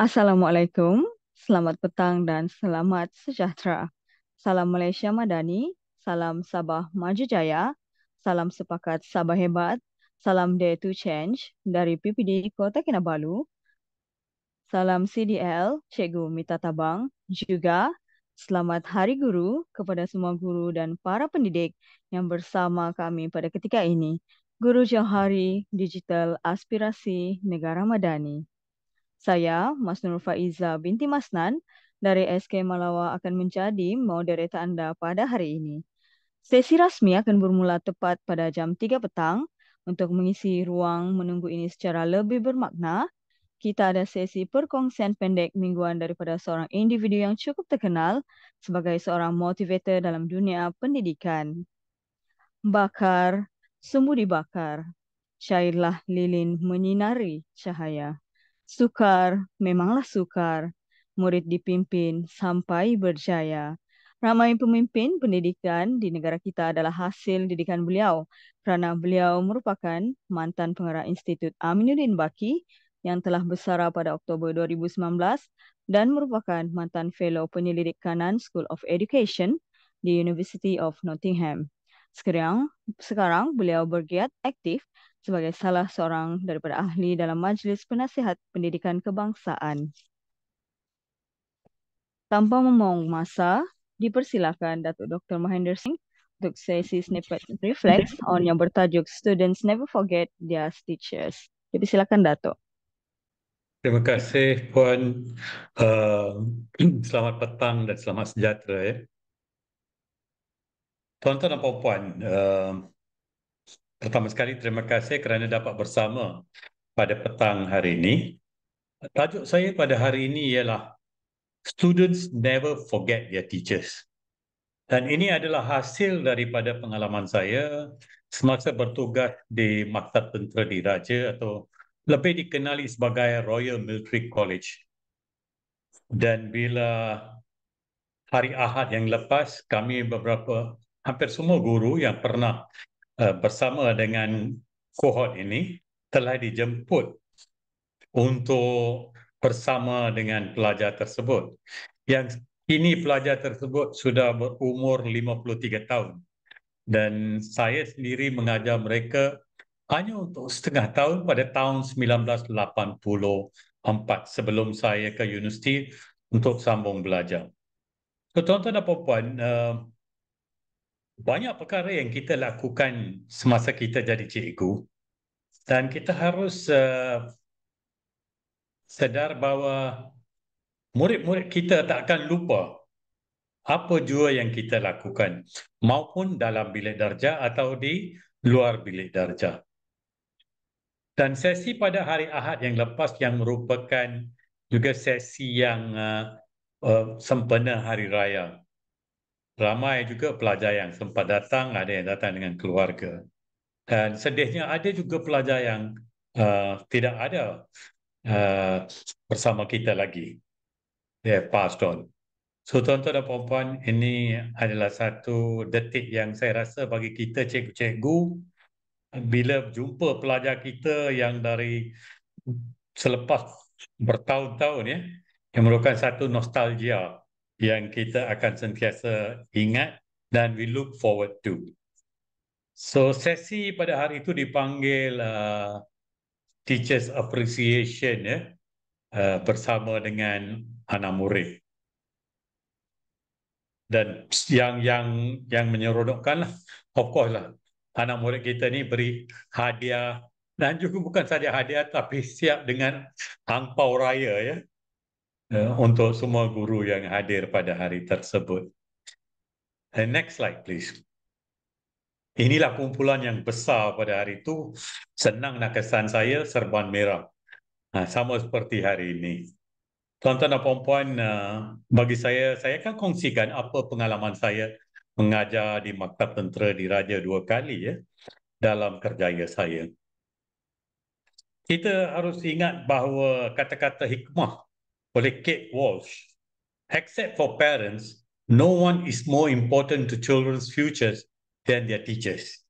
Assalamualaikum, selamat petang dan selamat sejahtera. Salam Malaysia Madani, salam Sabah Maju Jaya, salam sepakat Sabah Hebat, salam Dare to Change dari PPD Kota Kinabalu, salam CDL Cikgu Mita Tabang, juga selamat Hari Guru kepada semua guru dan para pendidik yang bersama kami pada ketika ini. Guru Johari Digital Aspirasi Negara Madani. Saya, Mas Nur Faiza binti Masnan dari SK Malawa akan menjadi moderator Anda pada hari ini. Sesi rasmi akan bermula tepat pada jam 3 petang. Untuk mengisi ruang menunggu ini secara lebih bermakna, kita ada sesi perkongsian pendek mingguan daripada seorang individu yang cukup terkenal sebagai seorang motivator dalam dunia pendidikan. Bakar, sumbu dibakar. Cairlah lilin menyinari cahaya. Sukar, memanglah sukar. Murid dipimpin sampai berjaya. Ramai pemimpin pendidikan di negara kita adalah hasil didikan beliau kerana beliau merupakan mantan pengarah Institut Aminuddin Baki yang telah bersara pada Oktober 2019 dan merupakan mantan fellow penyelidik kanan School of Education di University of Nottingham. Sekarang beliau bergiat aktif sebagai salah seorang daripada ahli dalam Majlis Penasihat Pendidikan Kebangsaan. Tanpa membuang masa, dipersilakan Datuk Dr. Mahendra Singh untuk sesi snippet reflex on yang bertajuk Students Never Forget Their Teachers. Jadi silakan Datuk. Terima kasih Puan. Selamat petang dan selamat sejahtera ya. Tuan-tuan dan puan-puan, pertama sekali terima kasih kerana dapat bersama pada petang hari ini. Tajuk saya pada hari ini ialah Students Never Forget Their Teachers. Dan ini adalah hasil daripada pengalaman saya semasa bertugas di Maktab Tentera Diraja atau lebih dikenali sebagai Royal Military College. Dan bila hari Ahad yang lepas, kami hampir semua guru yang pernah bersama dengan kohort ini telah dijemput untuk bersama dengan pelajar tersebut. Yang kini pelajar tersebut sudah berumur 53 tahun. Dan saya sendiri mengajar mereka hanya untuk setengah tahun pada tahun 1984 sebelum saya ke universiti untuk sambung belajar. Tuan-tuan dan puan-puan, banyak perkara yang kita lakukan semasa kita jadi cikgu dan kita harus sedar bahawa murid-murid kita tak akan lupa apa jua yang kita lakukan maupun dalam bilik darjah atau di luar bilik darjah. Dan sesi pada hari Ahad yang lepas yang merupakan juga sesi yang sempena Hari Raya. Ramai juga pelajar yang sempat datang, ada yang datang dengan keluarga. Dan sedihnya ada juga pelajar yang tidak ada bersama kita lagi. They have passed on. So tuan-tuan dan puan-puan, ini adalah satu detik yang saya rasa bagi kita cikgu-cikgu bila jumpa pelajar kita yang dari selepas bertahun-tahun ya, yang merupakan satu nostalgia yang kita akan sentiasa ingat dan we look forward to. So sesi pada hari itu dipanggil Teachers Appreciation ya, bersama dengan anak murid. Dan yang menyeronokkan lah, of course lah, anak murid kita ni beri hadiah dan juga bukan saja hadiah tapi siap dengan angpau raya ya, untuk semua guru yang hadir pada hari tersebut. Next slide please. Inilah kumpulan yang besar pada hari itu. Senang nak kesan saya serban merah. Sama seperti hari ini. Tuan-tuan dan puan-puan, bagi saya akan kongsikan apa pengalaman saya mengajar di Maktab Tentera Diraja 2 kali ya dalam kerjaya saya. Kita harus ingat bahawa kata-kata hikmah oleh Kate Walsh, except for parents, no one is more important to children's futures than their teachers.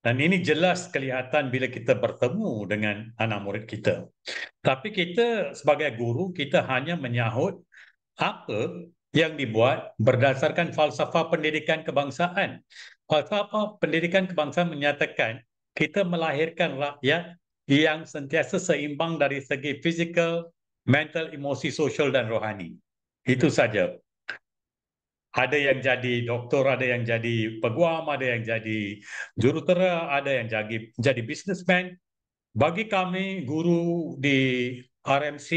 Dan ini jelas kelihatan bila kita bertemu dengan anak murid kita. Tapi kita sebagai guru, kita hanya menyahut apa yang dibuat berdasarkan falsafah pendidikan kebangsaan. Falsafah pendidikan kebangsaan menyatakan kita melahirkan rakyat yang sentiasa seimbang dari segi fizikal, mental, emosi, sosial dan rohani. Itu saja. Ada yang jadi doktor, ada yang jadi peguam, ada yang jadi jurutera, ada yang jadi businessman. Bagi kami, guru di RMC,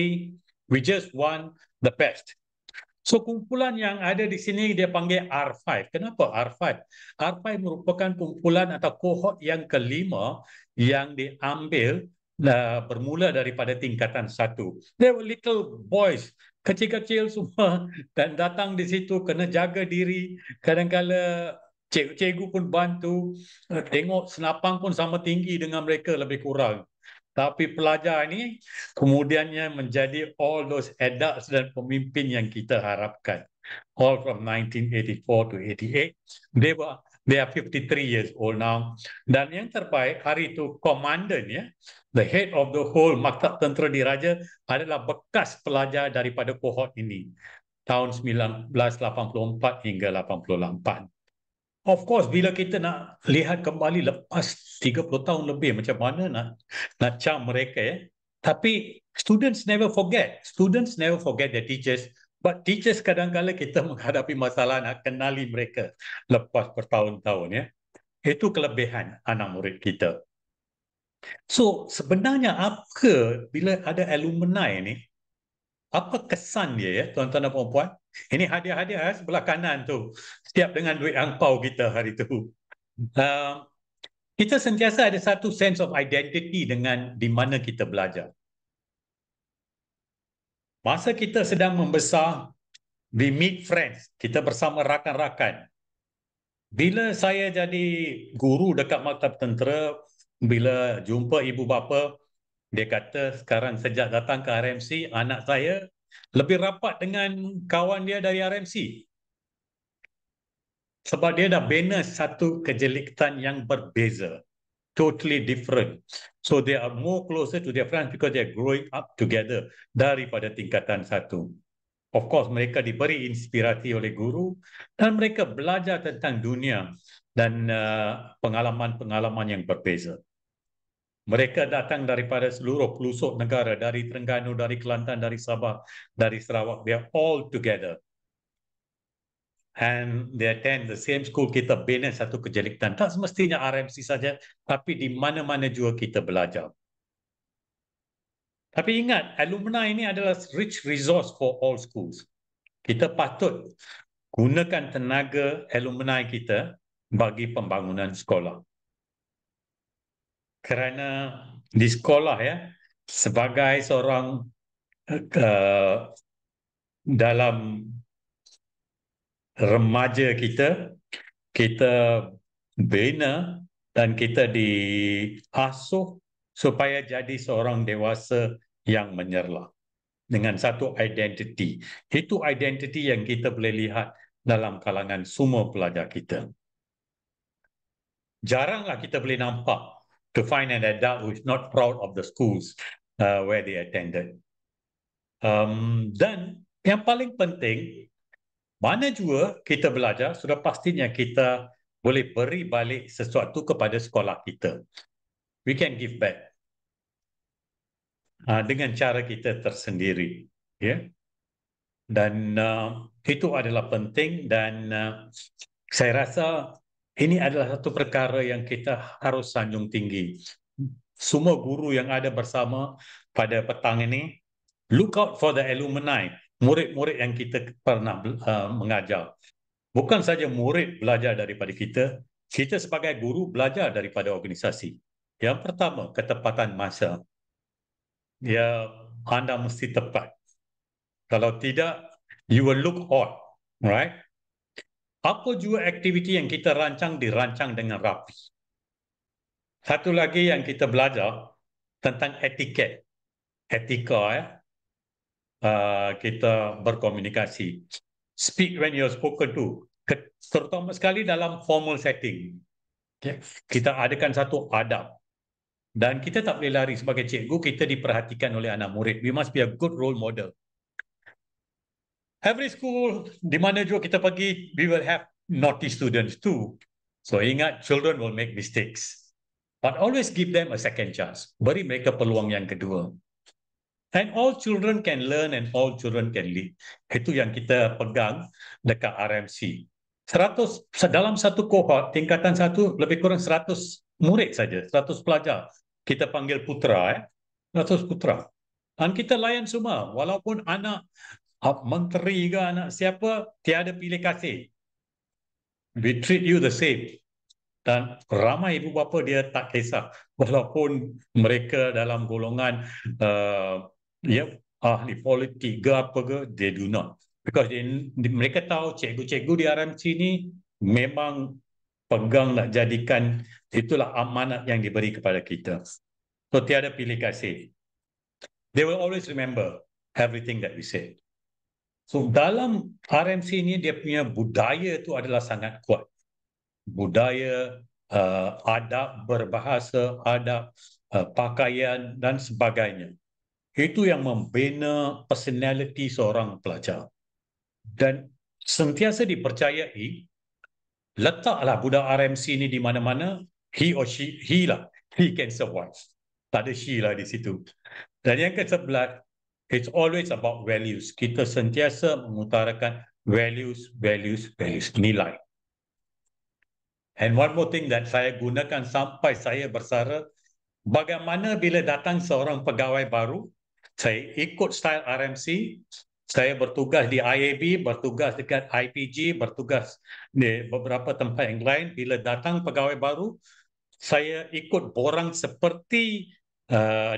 we just want the best. So kumpulan yang ada di sini dia panggil R5. Kenapa R5? R5 merupakan kumpulan atau kohort yang kelima yang diambil bermula daripada tingkatan 1. They were little boys, kecil-kecil semua dan datang di situ kena jaga diri. Kadang-kala cikgu pun bantu. Tengok senapang pun sama tinggi dengan mereka lebih kurang. Tapi pelajar ini kemudiannya menjadi all those adults dan pemimpin yang kita harapkan. All from 1984 to 88. They are 53 years old now. Dan yang terbaik hari itu komandan ya, the head of the whole Maktab Tentera Diraja adalah bekas pelajar daripada kohort ini tahun 1984 hingga 88. Of course, bila kita nak lihat kembali lepas 30 tahun lebih, macam mana nak cam mereka ya. Tapi students never forget. Students never forget their teachers. But teachers kadang-kadang kita menghadapi masalah nak kenali mereka lepas bertahun-tahun ya. Itu kelebihan anak murid kita. So, sebenarnya apa bila ada alumni ni, apa kesan dia ya, tuan-tuan dan puan-puan? Ini hadiah-hadiah sebelah kanan tu. Setiap dengan duit angpau kita hari tu. Kita sentiasa ada satu sense of identity dengan di mana kita belajar. Masa kita sedang membesar, we meet friends, kita bersama rakan-rakan. Bila saya jadi guru dekat Maktab Tentera, bila jumpa ibu bapa, dia kata sekarang sejak datang ke RMC, anak saya lebih rapat dengan kawan dia dari RMC. Sebab dia dah bina satu kejelitan yang berbeza. Totally different. So they are more closer to their friends because they are growing up together daripada tingkatan 1. Of course, mereka diberi inspirasi oleh guru dan mereka belajar tentang dunia dan pengalaman-pengalaman yang berbeza. Mereka datang daripada seluruh pelosok negara, dari Terengganu, dari Kelantan, dari Sabah, dari Sarawak. They are all together. And they attend the same school. Kita bina satu kejelitan. Tak semestinya RMC saja, tapi di mana-mana juga kita belajar. Tapi ingat, alumni ini adalah rich resource for all schools. Kita patut gunakan tenaga alumni kita bagi pembangunan sekolah. Kerana di sekolah ya, sebagai seorang dalam remaja kita, kita bina dan kita diasuh supaya jadi seorang dewasa yang menyerlah dengan satu identiti. Itu identiti yang kita boleh lihat dalam kalangan semua pelajar kita. Jaranglah kita boleh nampak to find an adult who is not proud of the schools where they attended. Dan yang paling penting, mana juga kita belajar, sudah pastinya kita boleh beri balik sesuatu kepada sekolah kita. We can give back dengan cara kita tersendiri. Ya? Dan itu adalah penting dan saya rasa ini adalah satu perkara yang kita harus sanjung tinggi. Semua guru yang ada bersama pada petang ini, look out for the alumni, murid-murid yang kita pernah mengajar. Bukan saja murid belajar daripada kita, kita sebagai guru belajar daripada organisasi. Yang pertama, ketepatan masa. Ya, anda mesti tepat. Kalau tidak, you will look odd, right? Apa juga aktiviti yang kita rancang dirancang dengan rapi. Satu lagi yang kita belajar tentang etiket, etika ya. Kita berkomunikasi. Speak when you're spoken to. Terutama sekali dalam formal setting. Okay. Kita adakan satu adab. Dan kita tak boleh lari sebagai cikgu, kita diperhatikan oleh anak murid. We must be a good role model. Every school, di mana juga kita pergi, we will have naughty students too. So ingat, children will make mistakes. But always give them a second chance. Beri mereka peluang yang kedua. And all children can learn and all children can lead. Itu yang kita pegang dekat RMC. 100, dalam satu kohort, tingkatan satu, lebih kurang 100 murid saja, 100 pelajar. Kita panggil putra, 100 putra. Dan kita layan semua, walaupun anak menteri ke anak siapa, tiada pilih kasih. We treat you the same. Dan ramai ibu bapa dia tak kisah. Walaupun mereka dalam golongan ahli politik ke apa ke, they do not. Because mereka tahu cikgu-cikgu di RMC ni memang pegang nak jadikan, itulah amanat yang diberi kepada kita. So tiada pilih kasih. They will always remember everything that we said. So dalam RMC ni dia punya budaya tu adalah sangat kuat. Budaya, adab berbahasa, adab pakaian dan sebagainya. Itu yang membina personality seorang pelajar. Dan sentiasa dipercayai, letaklah budak RMC ni di mana-mana, he can survive. Tak ada she lah di situ. Dan yang ke-11, it's always about values. Kita sentiasa mengutarakan values, nilai. And one more thing that saya gunakan sampai saya bersara, bagaimana bila datang seorang pegawai baru, saya ikut style RMC, saya bertugas di IAB, bertugas dekat IPG, bertugas di beberapa tempat yang lain. Bila datang pegawai baru, saya ikut borang seperti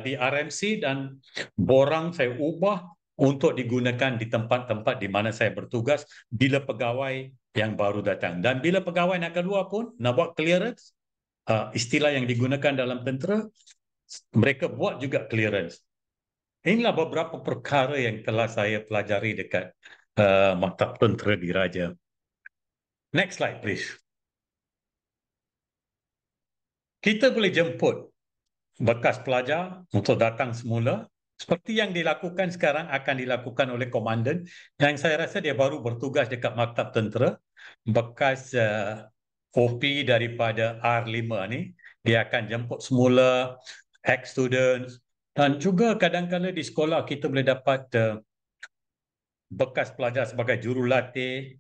di RMC dan borang saya ubah untuk digunakan di tempat-tempat di mana saya bertugas bila pegawai yang baru datang. Dan bila pegawai nak keluar pun, nak buat clearance, istilah yang digunakan dalam tentera, mereka buat juga clearance. Inilah beberapa perkara yang telah saya pelajari dekat Maktab Tentera Diraja. Next slide, please. Kita boleh jemput bekas pelajar untuk datang semula. Seperti yang dilakukan sekarang akan dilakukan oleh komandan yang saya rasa dia baru bertugas dekat Maktab Tentera. Bekas OP daripada R5 ni, dia akan jemput semula ex-students. Dan juga kadang-kadang di sekolah kita boleh dapat bekas pelajar sebagai jurulatih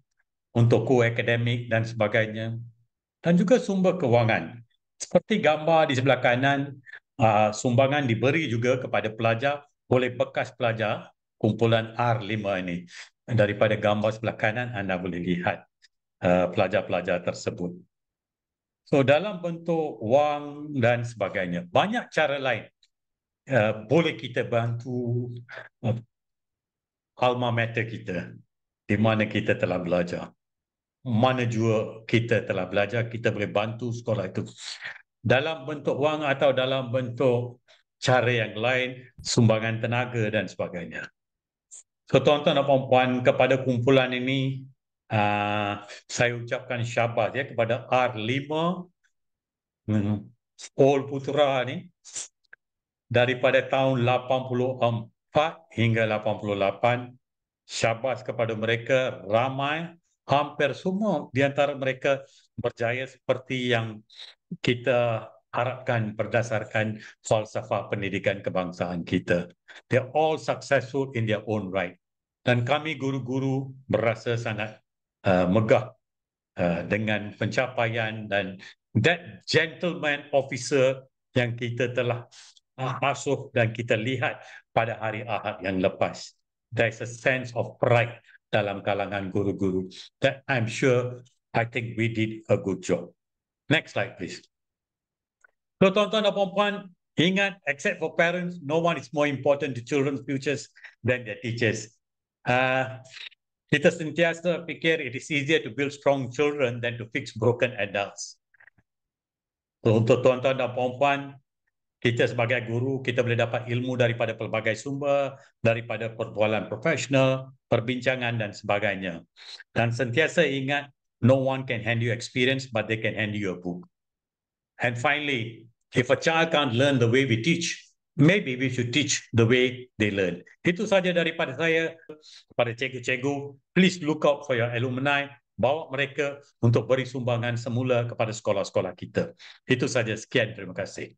untuk co-akademik dan sebagainya. Dan juga sumber kewangan. Seperti gambar di sebelah kanan, sumbangan diberi juga kepada pelajar oleh bekas pelajar kumpulan R5 ini. Daripada gambar sebelah kanan, anda boleh lihat pelajar-pelajar tersebut. So dalam bentuk wang dan sebagainya. Banyak cara lain boleh kita bantu alma mater kita di mana kita telah belajar. Mana juga kita telah belajar, kita boleh bantu sekolah itu. Dalam bentuk wang atau dalam bentuk cara yang lain, sumbangan tenaga dan sebagainya. So tuan-tuan dan puan-puan, kepada kumpulan ini, saya ucapkan syabas ya kepada R5, All Putra ni, daripada tahun 84 hingga 88, syabas kepada mereka, ramai, hampir semua di antara mereka berjaya seperti yang kita harapkan berdasarkan falsafah pendidikan kebangsaan kita. They're all successful in their own right. Dan kami guru-guru berasa sangat megah dengan pencapaian dan that gentleman officer yang kita telah asuh dan kita lihat pada hari Ahad yang lepas. There's a sense of pride dalam kalangan guru-guru that I'm sure I think we did a good job. Next slide, please. So, tuan-tuan dan puan-puan, ingat, except for parents, no one is more important to children's futures than their teachers. Kita sentiasa fikir it is easier to build strong children than to fix broken adults. So, untuk tuan-tuan dan puan-puan, kita sebagai guru, kita boleh dapat ilmu daripada pelbagai sumber, daripada perbualan profesional, perbincangan dan sebagainya. Dan sentiasa ingat, no one can hand you experience, but they can hand you a book. And finally, if a child can't learn the way we teach, maybe we should teach the way they learn. Itu saja daripada saya. Kepada cikgu-cikgu, please look out for your alumni. Bawa mereka untuk beri sumbangan semula kepada sekolah-sekolah kita. Itu saja. Sekian. Terima kasih.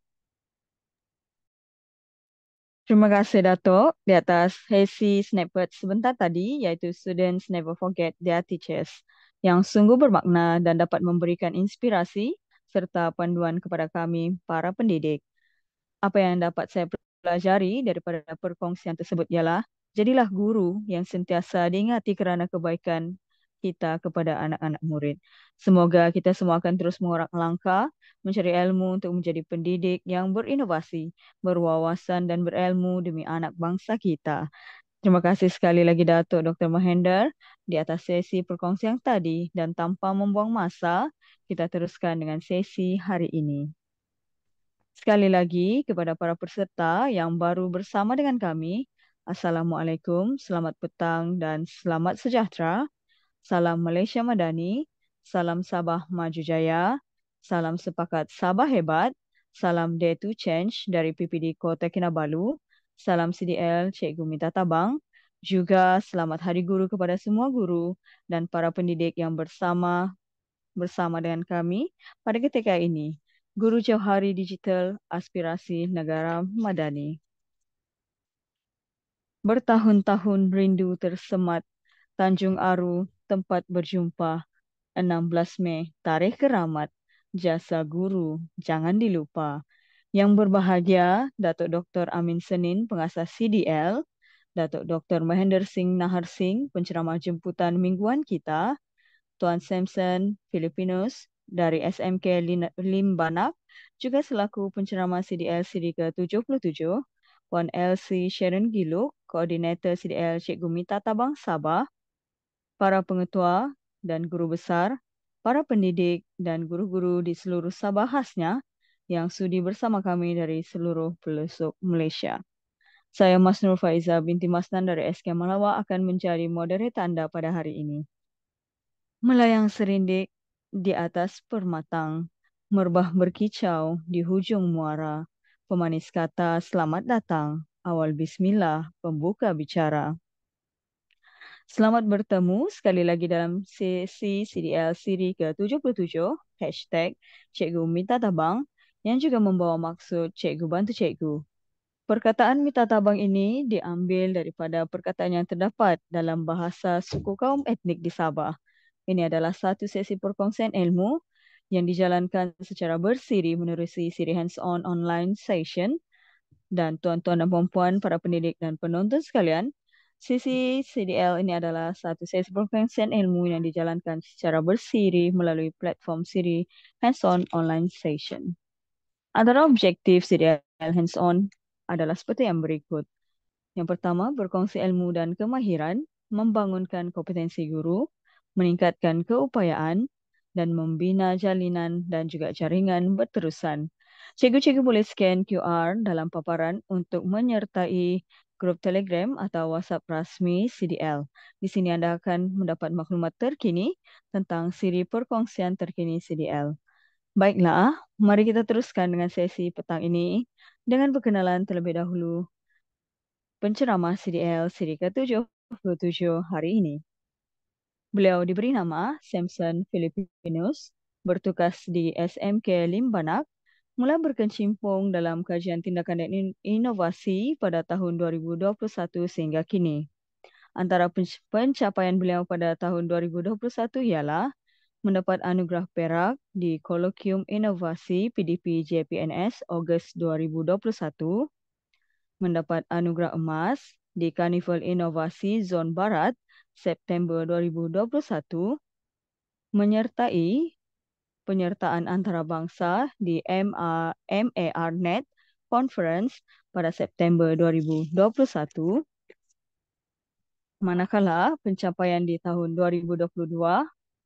Terima kasih Datuk di atas sesi snippet sebentar tadi, iaitu Students Never Forget Their Teachers, yang sungguh bermakna dan dapat memberikan inspirasi serta panduan kepada kami, para pendidik. Apa yang dapat saya pelajari daripada perkongsian tersebut ialah, jadilah guru yang sentiasa diingati kerana kebaikan kita kepada anak-anak murid. Semoga kita semua akan terus mengorak langkah, mencari ilmu untuk menjadi pendidik yang berinovasi, berwawasan dan berilmu demi anak bangsa kita. Terima kasih sekali lagi Datuk Dr. Mahendra di atas sesi perkongsian tadi, dan tanpa membuang masa, kita teruskan dengan sesi hari ini. Sekali lagi kepada para peserta yang baru bersama dengan kami, Assalamualaikum, selamat petang dan selamat sejahtera. Salam Malaysia Madani, salam Sabah Maju Jaya, salam sepakat Sabah Hebat, salam Dare to Change dari PPD Kota Kinabalu, salam CDL Cikgu Mita Tabang, juga selamat Hari Guru kepada semua guru dan para pendidik yang bersama dengan kami pada ketika ini. Guru Jauhari Digital Aspirasi Negara Madani. Bertahun-tahun rindu tersemat, Tanjung Aru tempat berjumpa, 16 Mei tarikh keramat, jasa guru jangan dilupa. Yang berbahagia Datuk Dr. Amin Senin, pengasas CDL, Datuk Dr. Mahendra Singh Nahar Singh, penceramah jemputan mingguan kita, Tuan Samson Filipinos dari SMK Limbanak, juga selaku penceramah CDL siri ke-77, Puan Elsie Sharon Giluk, Koordinator CDL Cikgu Mita Tabang Sabah, para pengetua dan guru besar, para pendidik dan guru-guru di seluruh Sabah khasnya yang sudi bersama kami dari seluruh pelosok Malaysia. Saya Mas Nur Faiza binti Masnan dari SK Malawak akan menjadi moderator anda pada hari ini. Melayang serindik di atas permatang, merbah berkicau di hujung muara, pemanis kata selamat datang, awal bismillah, pembuka bicara. Selamat bertemu sekali lagi dalam sesi CDL siri ke-77, hashtag Cikgu Minta Tabang, yang juga membawa maksud Cikgu Bantu Cikgu. Perkataan Minta Tabang ini diambil daripada perkataan yang terdapat dalam bahasa suku kaum etnik di Sabah. Ini adalah satu sesi perkongsian ilmu yang dijalankan secara bersiri menerusi siri hands-on online session. Dan tuan-tuan dan puan-puan, para pendidik dan penonton sekalian, sesi CDL ini adalah satu sesi perkongsian ilmu yang dijalankan secara bersiri melalui platform siri hands-on online session. Antara objektif CDL hands-on adalah seperti yang berikut. Yang pertama, berkongsi ilmu dan kemahiran, membangunkan kompetensi guru, meningkatkan keupayaan, dan membina jalinan dan juga jaringan berterusan. Cikgu-cikgu boleh scan QR dalam paparan untuk menyertai grup Telegram atau WhatsApp rasmi CDL. Di sini anda akan mendapat maklumat terkini tentang siri perkongsian terkini CDL. Baiklah, mari kita teruskan dengan sesi petang ini dengan perkenalan terlebih dahulu penceramah CDL siri ke-77 hari ini. Beliau diberi nama Samson Filipinos, bertugas di SMK Limbanak, mula berkecimpung dalam kajian tindakan dan inovasi pada tahun 2021 sehingga kini. Antara pencapaian beliau pada tahun 2021 ialah mendapat anugerah perak di Kolokium Inovasi PDP JPNS Ogos 2021, mendapat anugerah emas di Karnival Inovasi Zon Barat September 2021, menyertai penyertaan antarabangsa di MARNet Conference pada September 2021, manakala pencapaian di tahun 2022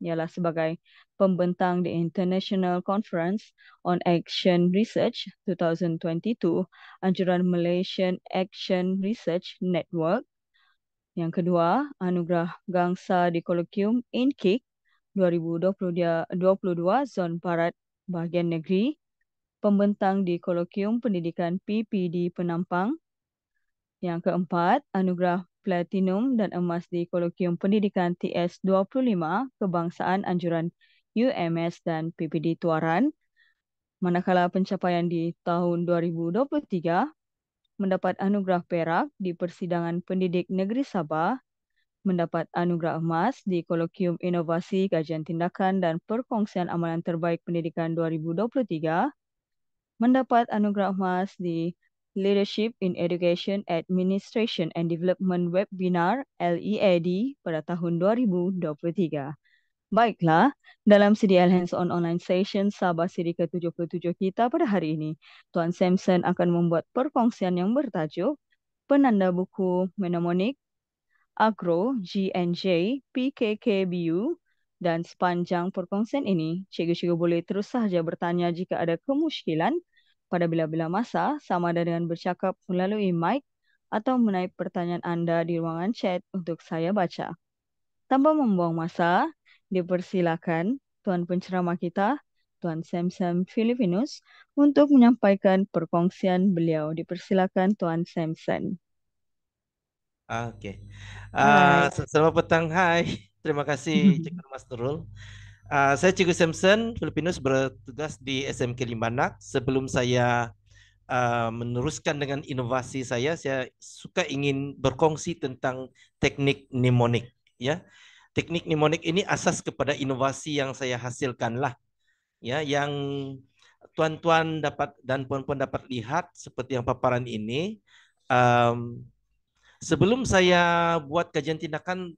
ialah sebagai pembentang di International Conference on Action Research 2022, anjuran Malaysian Action Research Network. Yang kedua, anugerah Gangsa di Kolokium INKIK 2022 Zon Barat Bahagian Negeri pembentang di Kolokium Pendidikan PPD Penampang. Yang keempat, anugerah Platinum dan Emas di Kolokium Pendidikan TS25 Kebangsaan Anjuran UMS dan PPD Tuaran. Manakala pencapaian di tahun 2023 mendapat anugerah perak di Persidangan Pendidik Negeri Sabah, mendapat anugerah emas di Kolokium Inovasi Kajian Tindakan dan Perkongsian Amalan Terbaik Pendidikan 2023, mendapat anugerah emas di Leadership in Education Administration and Development Webinar LEAD pada tahun 2023. Baiklah, dalam CDL Hands-on Online Session Sabah siri ke-77 kita pada hari ini, Tuan Samson akan membuat perkongsian yang bertajuk Penanda Buku Mnemonik Agro GNJ PKKBU, dan sepanjang perkongsian ini, cikgu-cikgu boleh terus sahaja bertanya jika ada kemusykilan pada bila-bila masa sama ada dengan bercakap melalui mic atau menaip pertanyaan anda di ruangan chat untuk saya baca. Tanpa membuang masa, dipersilakan Tuan Penceramah kita, Tuan Samson Filipinus, untuk menyampaikan perkongsian beliau. Dipersilakan Tuan Samson. Oke. Alright. Selamat petang, hai. Terima kasih Cikgu Mas Nurul. Saya Cikgu Samson Filipinus, bertugas di SMK Limbanak. Sebelum saya meneruskan dengan inovasi saya suka ingin berkongsi tentang teknik mnemonik. Ya, teknik mnemonik ini asas kepada inovasi yang saya hasilkan lah. Ya, yang tuan-tuan dapat dan puan-puan dapat lihat seperti yang paparan ini. Sebelum saya buat kajian tindakan,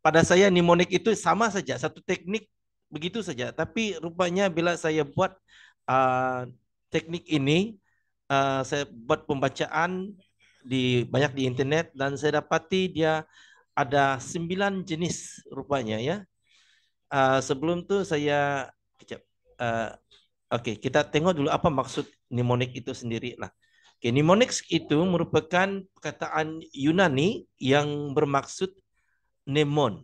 pada saya mnemonik itu sama saja, satu teknik begitu saja. Tapi rupanya bila saya buat teknik ini, saya buat pembacaan banyak di internet dan saya dapati dia ada 9 jenis rupanya ya. Sebelum itu saya oke, kita tengok dulu apa maksud mnemonik itu sendiri lah. Oke, mnemonics itu merupakan perkataan Yunani yang bermaksud mnemon,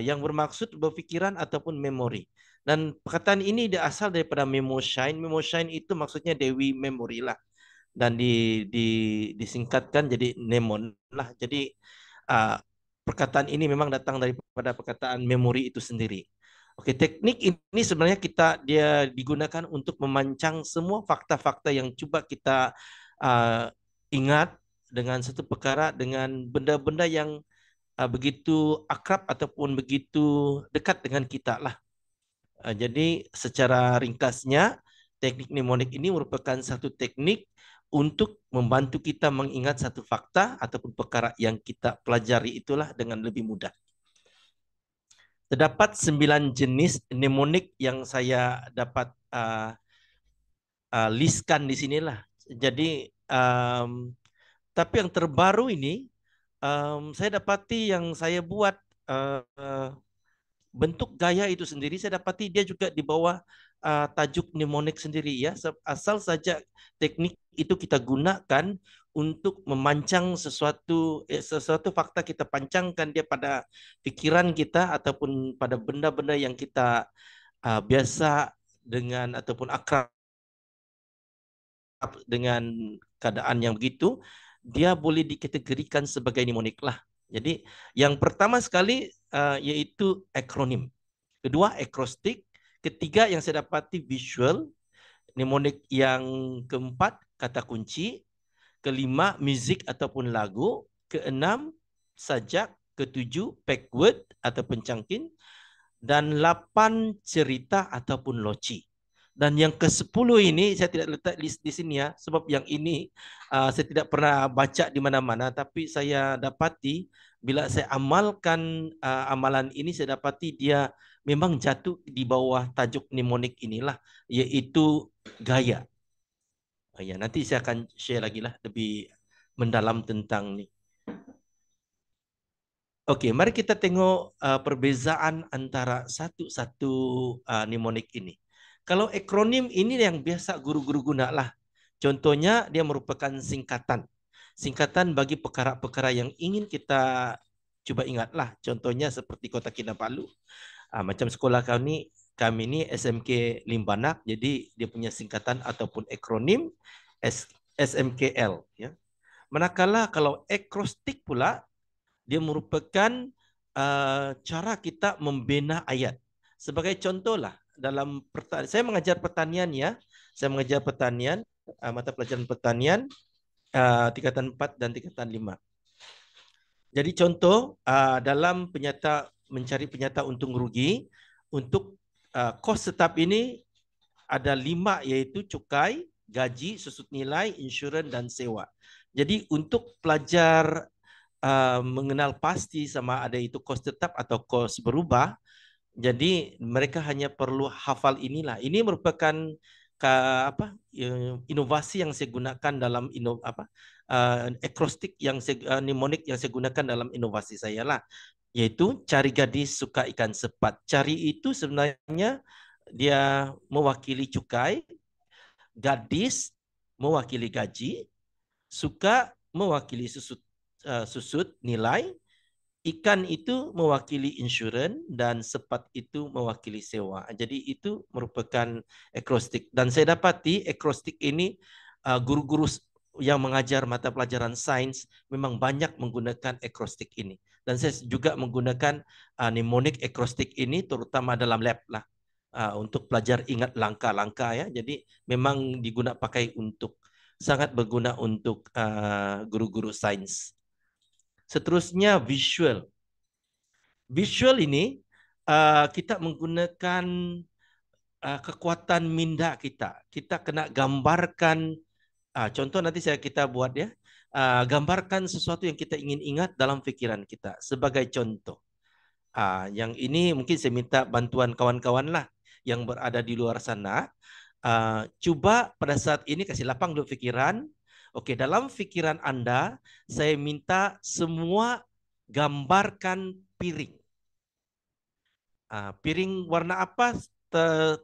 yang bermaksud berfikiran ataupun memori. Dan perkataan ini berasal daripada Mnemosyne. Mnemosyne itu maksudnya Dewi Memori lah. Dan disingkatkan jadi mnemon lah. Jadi perkataan ini memang datang daripada perkataan memori itu sendiri. Oke, teknik ini sebenarnya dia digunakan untuk memancang semua fakta-fakta yang coba kita ingat dengan satu perkara dengan benda-benda yang begitu akrab ataupun begitu dekat dengan kita lah. Jadi secara ringkasnya, teknik mnemonik ini merupakan satu teknik untuk membantu kita mengingat satu fakta ataupun perkara yang kita pelajari itulah dengan lebih mudah. Terdapat 9 jenis mnemonik yang saya dapat listkan di sinilah. Jadi, tapi yang terbaru ini, saya dapati yang saya buat bentuk gaya itu sendiri, saya dapati dia juga di bawah tajuk mnemonik sendiri ya. Asal saja teknik itu kita gunakan untuk memancang sesuatu fakta, kita pancangkan dia pada pikiran kita ataupun pada benda-benda yang kita biasa dengan ataupun akrab dengan keadaan yang begitu, dia boleh dikategorikan sebagai mnemonik lah. Jadi yang pertama sekali yaitu akronim. Kedua akrostik. Ketiga yang saya dapati visual. Mnemonik yang keempat kata kunci. Kelima musik ataupun lagu. Keenam sajak. Ketujuh backword atau pencangkin. Dan 8 cerita ataupun loci. Dan yang ke-10 ini saya tidak letak list di sini ya, sebab yang ini saya tidak pernah baca di mana-mana, tapi saya dapati bila saya amalkan amalan ini, saya dapati dia memang jatuh di bawah tajuk mnemonik inilah, yaitu gaya. Ya, nanti saya akan share lagi lah lebih mendalam tentang ni. Oke, mari kita tengok perbezaan antara satu-satu mnemonik ini. Kalau akronim ini yang biasa guru-guru guna lah. Contohnya dia merupakan singkatan. Singkatan bagi perkara-perkara yang ingin kita cuba ingatlah. Contohnya seperti Kota Kinabalu. Macam sekolah kami kami ini SMK Limbanak, jadi dia punya singkatan ataupun akronim SMKL. Ya. Manakala kalau akrostik pula, dia merupakan cara kita membina ayat. Sebagai contohlah, dalam saya mengajar pertanian ya, saya mengajar pertanian, mata pelajaran pertanian, tingkatan 4 dan tingkatan 5. Jadi contoh dalam mencari penyata untung rugi, untuk kos tetap ini ada 5, yaitu cukai, gaji, susut nilai, insurans dan sewa. Jadi untuk pelajar mengenal pasti sama ada itu kos tetap atau kos berubah, jadi mereka hanya perlu hafal inilah. Ini merupakan inovasi yang saya gunakan dalam akrostik yang mnemonik yang saya gunakan dalam inovasi saya lah, yaitu cari gadis suka ikan sepat. Cari itu sebenarnya dia mewakili cukai, gadis mewakili gaji, suka mewakili susut nilai, ikan itu mewakili insurans, dan sepat itu mewakili sewa. Jadi itu merupakan akrostik. Dan saya dapati akrostik ini guru-guru yang mengajar mata pelajaran sains memang banyak menggunakan akrostik ini. Dan saya juga menggunakan mnemonik akrostik ini terutama dalam lab lah. Untuk pelajar ingat langkah-langkah ya. Jadi memang sangat berguna untuk guru-guru sains. Seterusnya visual. Visual ini kita menggunakan kekuatan minda kita. Kita kena gambarkan, contoh nanti kita buat ya. Gambarkan sesuatu yang kita ingin ingat dalam pikiran kita. Sebagai contoh. Yang ini mungkin saya minta bantuan kawan-kawan lah yang berada di luar sana. Coba pada saat ini kasih lapang dulu pikiran. Oke, dalam pikiran Anda, saya minta semua gambarkan piring. Piring warna apa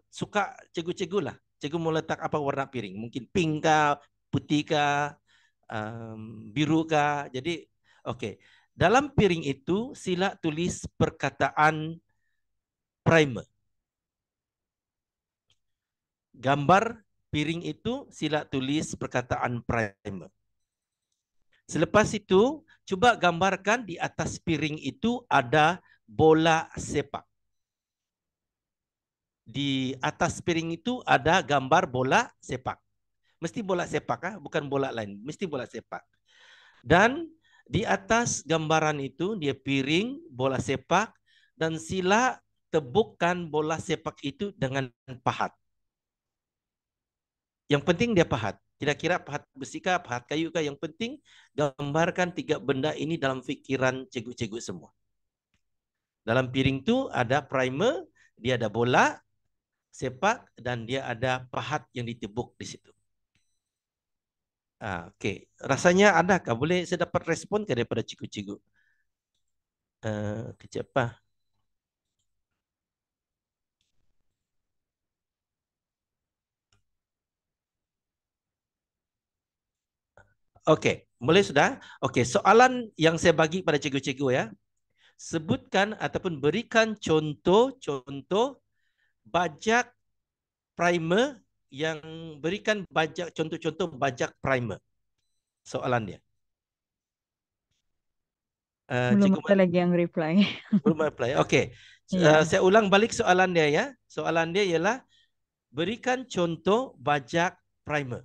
suka cikgu-cikgu lah. Cikgu mau letak apa warna piring? Mungkin pink kah, putih kah, biru kah. Jadi, oke. Dalam piring itu sila tulis perkataan primer. Gambar piring itu sila tulis perkataan primer. Selepas itu, coba gambarkan di atas piring itu ada bola sepak. Di atas piring itu ada gambar bola sepak. Mesti bola sepak, bukan bola lain. Mesti bola sepak. Dan di atas gambaran itu, dia piring, bola sepak, dan sila tebukkan bola sepak itu dengan pahat. Yang penting dia pahat. Kira-kira pahat besi kah, pahat kayu kah. Yang penting gambarkan 3 benda ini dalam fikiran cikgu-cikgu semua. Dalam piring itu ada primer, dia ada bola sepak, dan dia ada pahat yang ditebuk di situ. Oke. Rasanya adakah? Boleh saya dapat respon ke daripada cikgu-cikgu? Kejap apa? Oke, boleh sudah? Oke, soalan yang saya bagi pada cikgu-cikgu ya. Sebutkan ataupun berikan contoh-contoh bajak primer yang berikan contoh-contoh bajak primer. Soalan dia. Belum ada lagi yang reply. Belum reply. Oke. Iya. Saya ulang balik soalan dia ya. Soalan dia ialah berikan contoh bajak primer.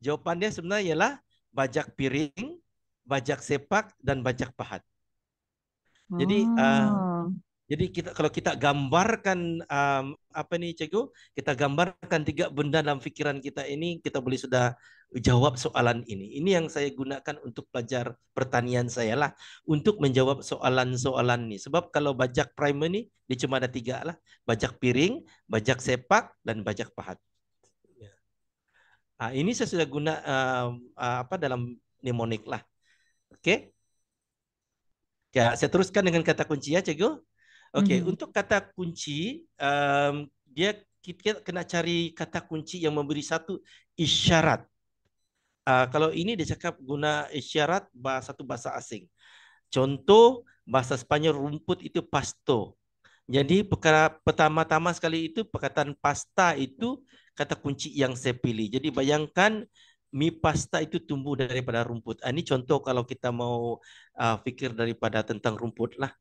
Jawapan dia sebenarnya ialah bajak piring, bajak sepak, dan bajak pahat. Jadi kalau kita gambarkan apa nih cikgu, kita gambarkan 3 benda dalam pikiran kita ini, kita boleh sudah jawab soalan ini. Ini yang saya gunakan untuk pelajar pertanian saya lah, untuk menjawab soalan-soalan ini. Sebab kalau bajak primer ini dia cuma ada 3 lah, bajak piring, bajak sepak, dan bajak pahat. Ini saya sudah guna dalam mnemonik lah. Oke. Ya, saya teruskan dengan kata kunci ya, cikgu. Oke, untuk kata kunci, kita kena cari kata kunci yang memberi satu isyarat. Kalau ini dia cakap guna isyarat satu bahasa asing. Contoh bahasa Spanyol rumput itu pasto. Jadi perkara pertama-tama sekali itu perkataan pasta itu kata kunci yang saya pilih. Jadi bayangkan mie pasta itu tumbuh daripada rumput. Ini contoh kalau kita mau fikir daripada tentang rumput lah.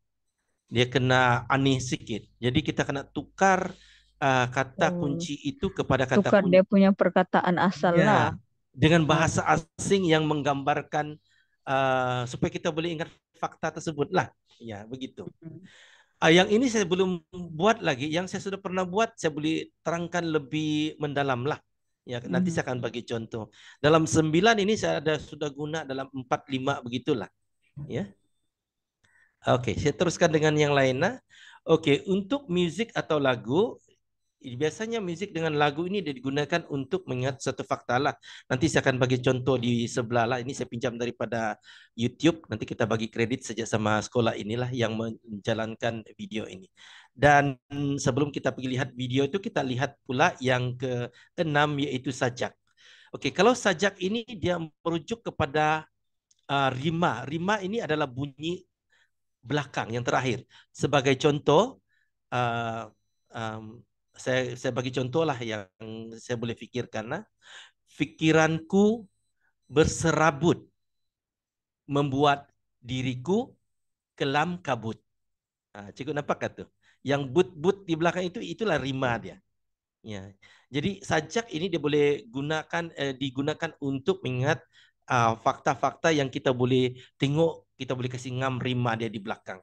Dia kena aneh sikit. Jadi kita kena tukar kata Oh, kunci itu kepada kata tukar kunci. dia punya perkataan asal lah. Ya, dengan Oh, bahasa asing yang menggambarkan supaya kita boleh ingat fakta tersebut lah. Ya, begitu. mm, Yang ini saya belum buat lagi. Yang saya sudah pernah buat, saya boleh terangkan lebih mendalam lah. Ya, nanti mhm. saya akan bagi contoh. Dalam 9 ini saya ada sudah guna dalam 4, 5 begitulah. Ya. Oke, saya teruskan dengan yang lain lah. Oke, untuk musik atau lagu, biasanya musik dengan lagu ini digunakan untuk mengingat satu fakta lah. Nanti saya akan bagi contoh di sebelah lah. Ini saya pinjam daripada YouTube. Nanti kita bagi kredit saja sama sekolah inilah yang menjalankan video ini. Dan sebelum kita pergi lihat video itu, kita lihat pula yang ke-6 yaitu sajak. Oke, kalau sajak ini dia merujuk kepada rima. Rima ini adalah bunyi belakang yang terakhir. Sebagai contoh, uh, um, saya bagi contoh lah yang saya boleh fikirkan lah. Fikiranku berserabut membuat diriku kelam kabut. Cikgu nampak kan tuh? Yang but-but di belakang itu itulah rima dia. Ya. Jadi sajak ini dia boleh digunakan untuk mengingat fakta-fakta yang kita boleh tengok, kita boleh kasih ngam rima dia di belakang.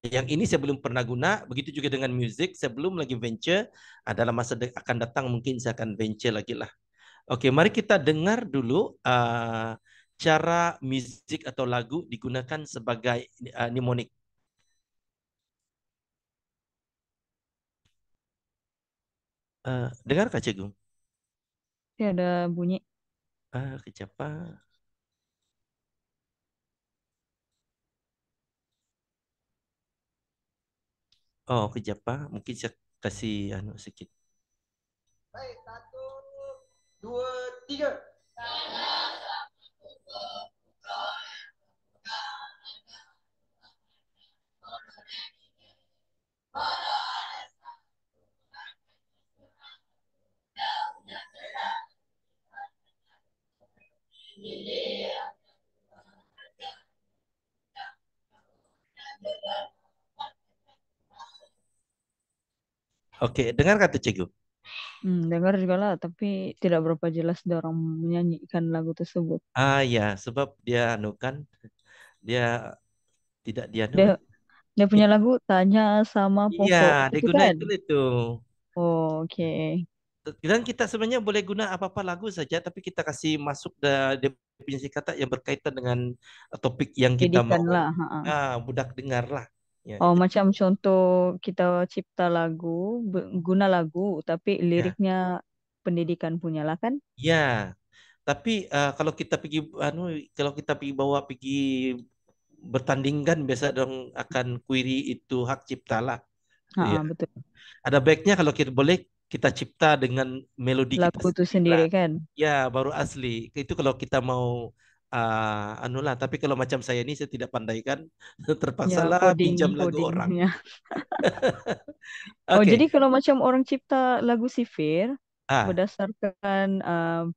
Yang ini saya belum pernah guna, begitu juga dengan music, saya belum lagi venture. Dalam masa akan datang mungkin saya akan venture lagi lah. Oke, mari kita dengar dulu cara music atau lagu digunakan sebagai mnemonik. Dengar Cikgu? Dia ada bunyi. Kejap. Oh, kejap mungkin saya kasih sedikit. Baik, 1, 2, 3. Oke, dengar kata Cikgu. Dengar juga lah, tapi tidak berapa jelas dia orang menyanyikan lagu tersebut. Ya, sebab dia kan dia tidak Dia dia punya lagu Tanya Sama Iya, Pokok, dia itu guna kan? itu. Oh, oke. Dan kita sebenarnya boleh guna apa-apa lagu saja, tapi kita kasih masuk definisi kata yang berkaitan dengan topik yang kita Pendidikan mau lah. Ha. budak dengar lah. Ya, Oh, itu. macam contoh kita cipta lagu, guna lagu, tapi Ya, liriknya pendidikan punya lah kan? ya. Tapi kalau kita pergi kalau kita pergi bawa pergi bertandingkan biasa dong akan query itu hak cipta lah. Ya. Betul. Ada baiknya kalau kita boleh kita cipta dengan melodi kita Lagu itu sendiri lah. sendiri kan? Ya, baru asli. Itu kalau kita mau lah. Tapi kalau macam saya ini saya tidak pandai kan, terpaksa Ya, lah coding, pinjam lagu orang. codingnya. Oh, jadi Oke. kalau macam orang cipta lagu sifir Ah, berdasarkan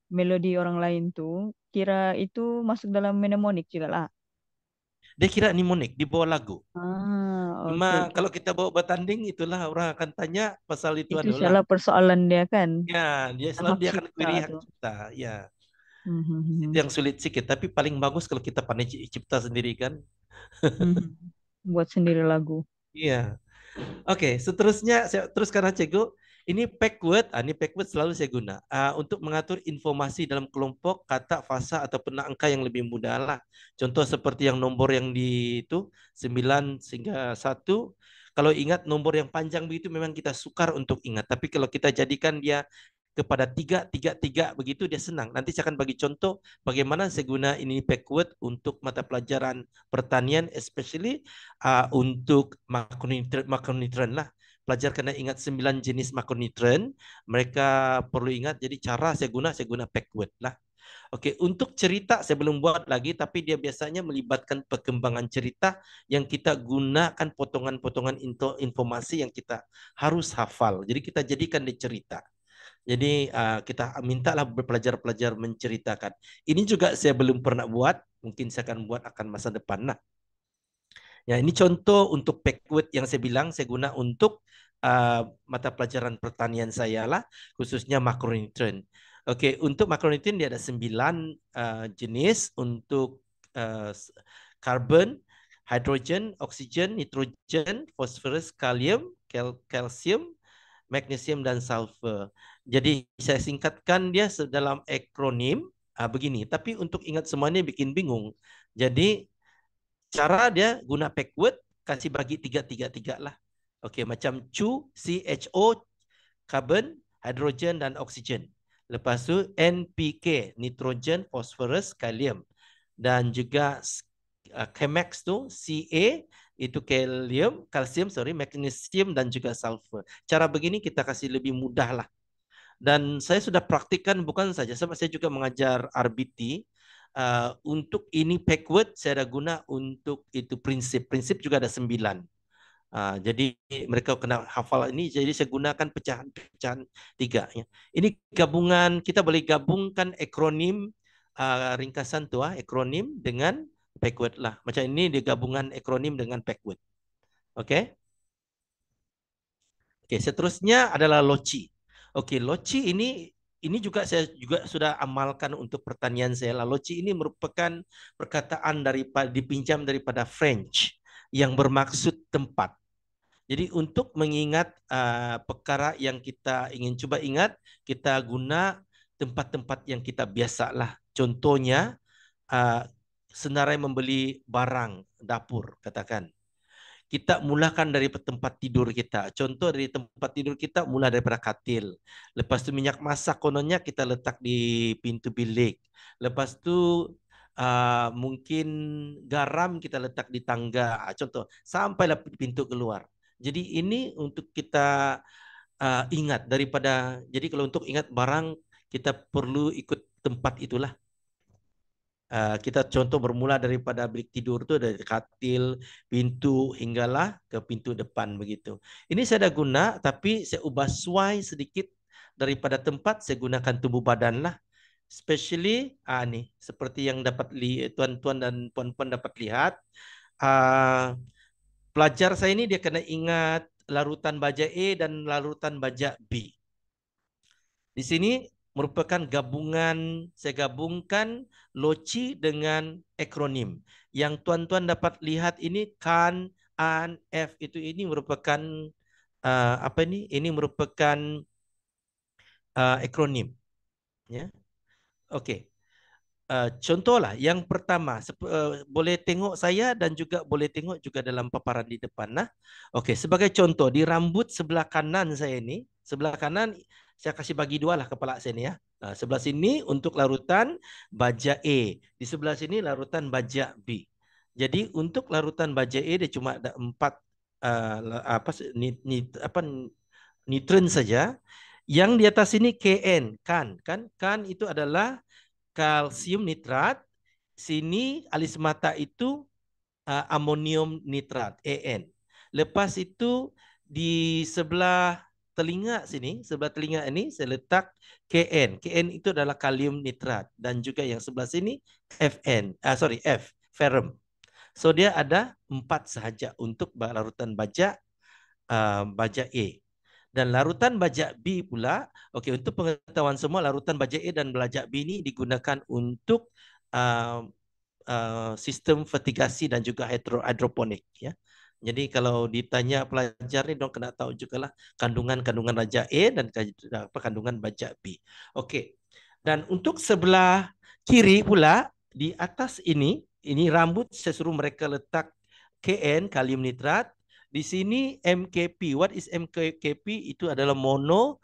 melodi orang lain tuh, kira itu masuk dalam mnemonik juga lah. dia kira mnemonik di bawah lagu. Cuma Oke, oke. kalau kita bawa bertanding itulah orang akan tanya pasal itu Itu lah. salah persoalan dia kan? Ya, dia selalu Hak dia akan cipta query hak tuh. cipta. Ya, Hmm, hmm, hmm, itu hmm. yang sulit sedikit. Tapi paling bagus kalau kita pandai cipta sendiri kan. Hmm, hmm. Buat sendiri lagu. Iya. Oke, seterusnya saya teruskan Cikgu. Ini backward, ini backward selalu saya guna untuk mengatur informasi dalam kelompok kata, fasa ataupun angka yang lebih mudah lah. Contoh seperti yang nomor yang di itu 9 sehingga 1. Kalau ingat nomor yang panjang begitu memang kita sukar untuk ingat. Tapi kalau kita jadikan dia kepada 3, 3, 3 begitu dia senang. Nanti saya akan bagi contoh bagaimana saya guna ini backward untuk mata pelajaran pertanian, especially untuk makronutrien lah. Pelajar kena ingat 9 jenis makronutrien. Mereka perlu ingat. Jadi cara saya guna backward lah. Oke, untuk cerita saya belum buat lagi, tapi dia biasanya melibatkan perkembangan cerita yang kita gunakan potongan-potongan informasi yang kita harus hafal. Jadi kita jadikan dia cerita. Jadi kita mintalah pelajar-pelajar menceritakan. Ini juga saya belum pernah buat, mungkin saya akan buat akan masa depan. Nah, ya ini contoh untuk backward yang saya bilang saya guna untuk mata pelajaran pertanian saya lah, khususnya makronutrien. Oke, untuk makronutrien dia ada 9 jenis untuk karbon, hidrogen, oksigen, nitrogen, fosforus, kalium, kalsium, magnesium dan sulfur. Jadi saya singkatkan dia dalam akronim begini. Tapi untuk ingat semuanya bikin bingung. Jadi cara dia guna backward kasih bagi 3 lah. Oke, macam CHO, karbon, hidrogen dan oksigen. Lepas tu NPK, nitrogen, fosforus, kalium. Dan juga Chemex tu Ca itu kalsium, magnesium dan juga sulfur. Cara begini kita kasih lebih mudah lah. Dan saya sudah praktikkan bukan saja, sebab saya juga mengajar RBT. Untuk ini backward saya dah guna untuk itu prinsip juga ada 9. Jadi mereka kena hafal ini, jadi saya gunakan pecahan-pecahan 3 ya. Ini gabungan, kita boleh gabungkan akronim ringkasan tu akronim dengan backward lah. Macam ini dia gabungan akronim dengan backward. Oke. Oke, seterusnya adalah loci. Oke, loci ini juga saya juga sudah amalkan untuk pertanian saya. Loci ini merupakan perkataan dipinjam daripada French yang bermaksud tempat. Jadi untuk mengingat perkara yang kita ingin coba ingat, kita guna tempat-tempat yang kita biasalah. Contohnya senarai membeli barang dapur, katakan. Kita mulakan dari tempat tidur kita. Contoh dari tempat tidur kita mula daripada katil. Lepas tu minyak masak kononnya kita letak di pintu bilik. Lepas tu mungkin garam kita letak di tangga. Contoh sampailah pintu keluar. Jadi ini untuk kita ingat daripada. Jadi kalau untuk ingat barang kita perlu ikut tempat itulah. Kita contoh bermula daripada bilik tidur tu dari katil, pintu hinggalah ke pintu depan begitu. Ini saya dah guna tapi saya ubah suai sedikit daripada tempat, saya gunakan tubuh badan lah. Especially ni seperti yang dapat tuan-tuan dan puan-puan dapat lihat. Pelajar saya ini dia kena ingat larutan baja A dan larutan baja B. Di sini merupakan gabungan, saya gabungkan loci dengan akronim. Yang tuan-tuan dapat lihat ini kan, an, f itu ini merupakan apa ini? Ini merupakan akronim. Ya, oke. Contohlah yang pertama boleh tengok saya dan juga boleh tengok juga dalam paparan di depan. Nah, oke. Sebagai contoh di rambut sebelah kanan saya ini, sebelah kanan saya kasih bagi 2 lah kepala saya ni ya. Nah, sebelah sini untuk larutan baja A, di sebelah sini larutan baja B. Jadi untuk larutan baja A dia cuma ada 4 nitron saja. Yang di atas ini KN, kan itu adalah kalsium nitrat. Sini alis mata itu amonium nitrat, AN. Lepas itu di sebelah telinga sini, sebelah telinga ini saya letak KN. KN itu adalah kalium nitrat dan juga yang sebelah sini F, ferrum. So dia ada 4 sahaja untuk larutan baja A. Dan larutan baja B pula, okey, untuk pengetahuan semua, larutan baja A dan baja B ini digunakan untuk sistem fertigasi dan juga hidroponik. Ya. Jadi kalau ditanya pelajar ni, dong kena tahu juga lah kandungan baja A dan kandungan baja B. Okey. Dan untuk sebelah kiri pula, di atas ini rambut saya suruh mereka letak KN, kalium nitrat. Di sini MKP. What is MKP? Itu adalah mono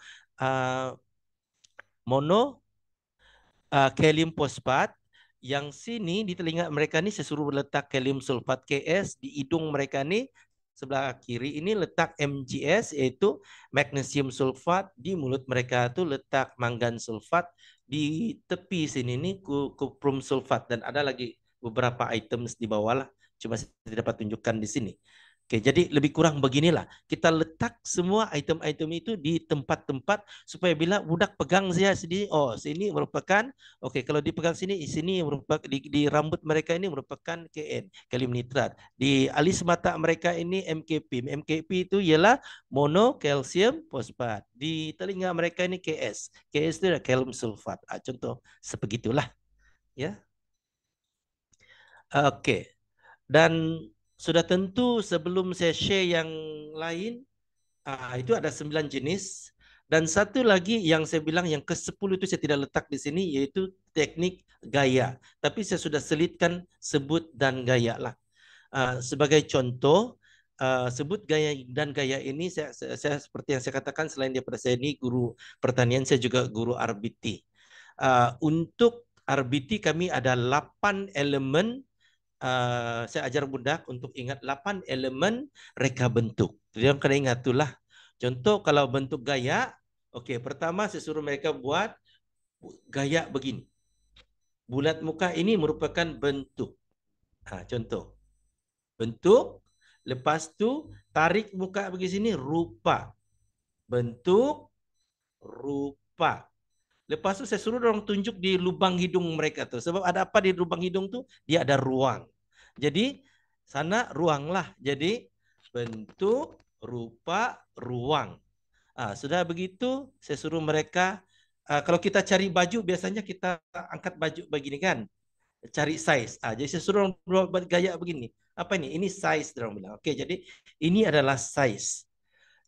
kalium fosfat. Yang sini di telinga mereka ni saya suruh letak kalium sulfat KS. Di hidung mereka ni sebelah kiri ini letak MgS, iaitu magnesium sulfat. Di mulut mereka tu letak mangan sulfat. di tepi sini nih kuprum sulfat dan ada lagi beberapa items di bawah lah. Cuma saya tidak dapat tunjukkan di sini. Oke, jadi lebih kurang beginilah. Kita letak semua item-item itu di tempat-tempat supaya bila budak pegang saya sendiri, oh sini merupakan, oke kalau dipegang sini merupakan di rambut mereka ini merupakan KN, kalium nitrat. Di alis mata mereka ini MKP. MKP itu ialah monokalsium fosfat. Di telinga mereka ini KS. KS itu adalah kalium sulfat. Contoh sebegitulah, ya. Oke. Dan sudah tentu sebelum saya share yang lain, itu ada 9 jenis. Dan satu lagi yang saya bilang yang ke-10 itu saya tidak letak di sini, yaitu teknik gaya. Tapi saya sudah selitkan sebut dan gaya lah. Sebagai contoh, sebut gaya dan gaya ini saya seperti yang saya katakan, selain daripada saya ini guru pertanian, saya juga guru RBT. Untuk RBT kami ada 8 elemen. Saya ajar budak untuk ingat 8 elemen reka bentuk. Jadi yang kena ingat itulah. Contoh kalau bentuk gaya, oke, pertama saya suruh mereka buat gaya begini. Bulat muka ini merupakan bentuk. Contoh. Bentuk, lepas tu tarik muka begini rupa. Bentuk, rupa. Lepas tu saya suruh orang tunjuk di lubang hidung mereka tuh. Sebab ada apa di lubang hidung tuh? Dia ada ruang. Jadi sana ruang lah. Jadi bentuk, rupa, ruang. Sudah begitu saya suruh mereka, kalau kita cari baju biasanya kita angkat baju begini kan. Cari size. Jadi saya suruh orang buat gaya begini. Apa ini? Ini size, dia orang bilang. Oke, jadi ini adalah size.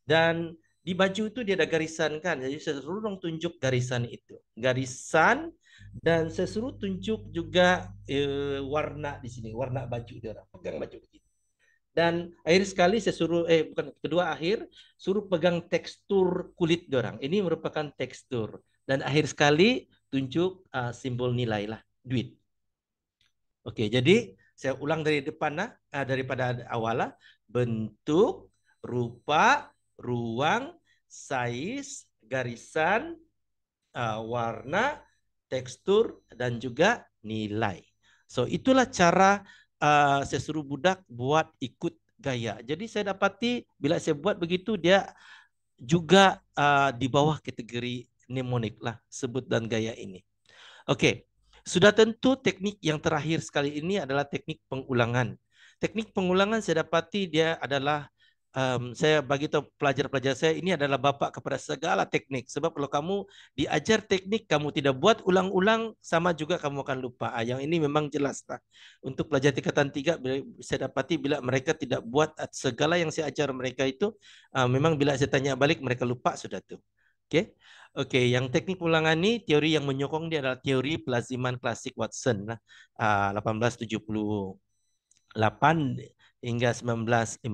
Dan di baju itu dia ada garisan kan. Jadi saya suruh orang tunjuk garisan itu. Garisan, dan saya suruh tunjuk juga warna di sini. Warna baju dia orang. Pegang baju begini. Dan akhir sekali saya suruh, bukan kedua akhir, suruh pegang tekstur kulit dia orang. Ini merupakan tekstur. Dan akhir sekali tunjuk simbol nilai lah. Duit. Oke, jadi saya ulang dari depan lah, daripada awal lah. Bentuk, rupa, ruang, size, garisan, warna, tekstur, dan juga nilai. So itulah cara saya suruh budak buat ikut gaya. Jadi saya dapati bila saya buat begitu dia juga di bawah kategori mnemonik lah, sebut dan gaya ini. Oke. Sudah tentu teknik yang terakhir sekali ini adalah teknik pengulangan. Teknik pengulangan saya dapati dia adalah, saya bagi tahu pelajar-pelajar saya, ini adalah bapak kepada segala teknik. Sebab kalau kamu diajar teknik, kamu tidak buat ulang-ulang, sama juga kamu akan lupa. Yang ini memang jelas lah. Untuk pelajar tingkatan 3, saya dapati bila mereka tidak buat segala yang saya ajar mereka itu, memang bila saya tanya balik, mereka lupa sudah tuh. Oke. Oke, yang teknik ulangan ini teori yang menyokong dia adalah teori pelaziman klasik Watson lah, 1878 hingga 1958.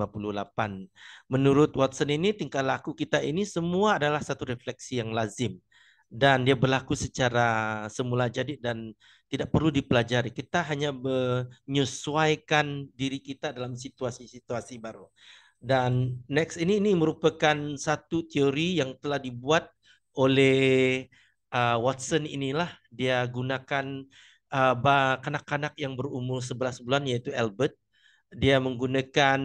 Menurut Watson ini tingkah laku kita ini semua adalah satu refleksi yang lazim dan dia berlaku secara semula jadi dan tidak perlu dipelajari. Kita hanya menyesuaikan diri kita dalam situasi-situasi baru. Dan next ini merupakan satu teori yang telah dibuat oleh Watson inilah. Dia gunakan kanak-kanak yang berumur 11 bulan yaitu Albert. Dia menggunakan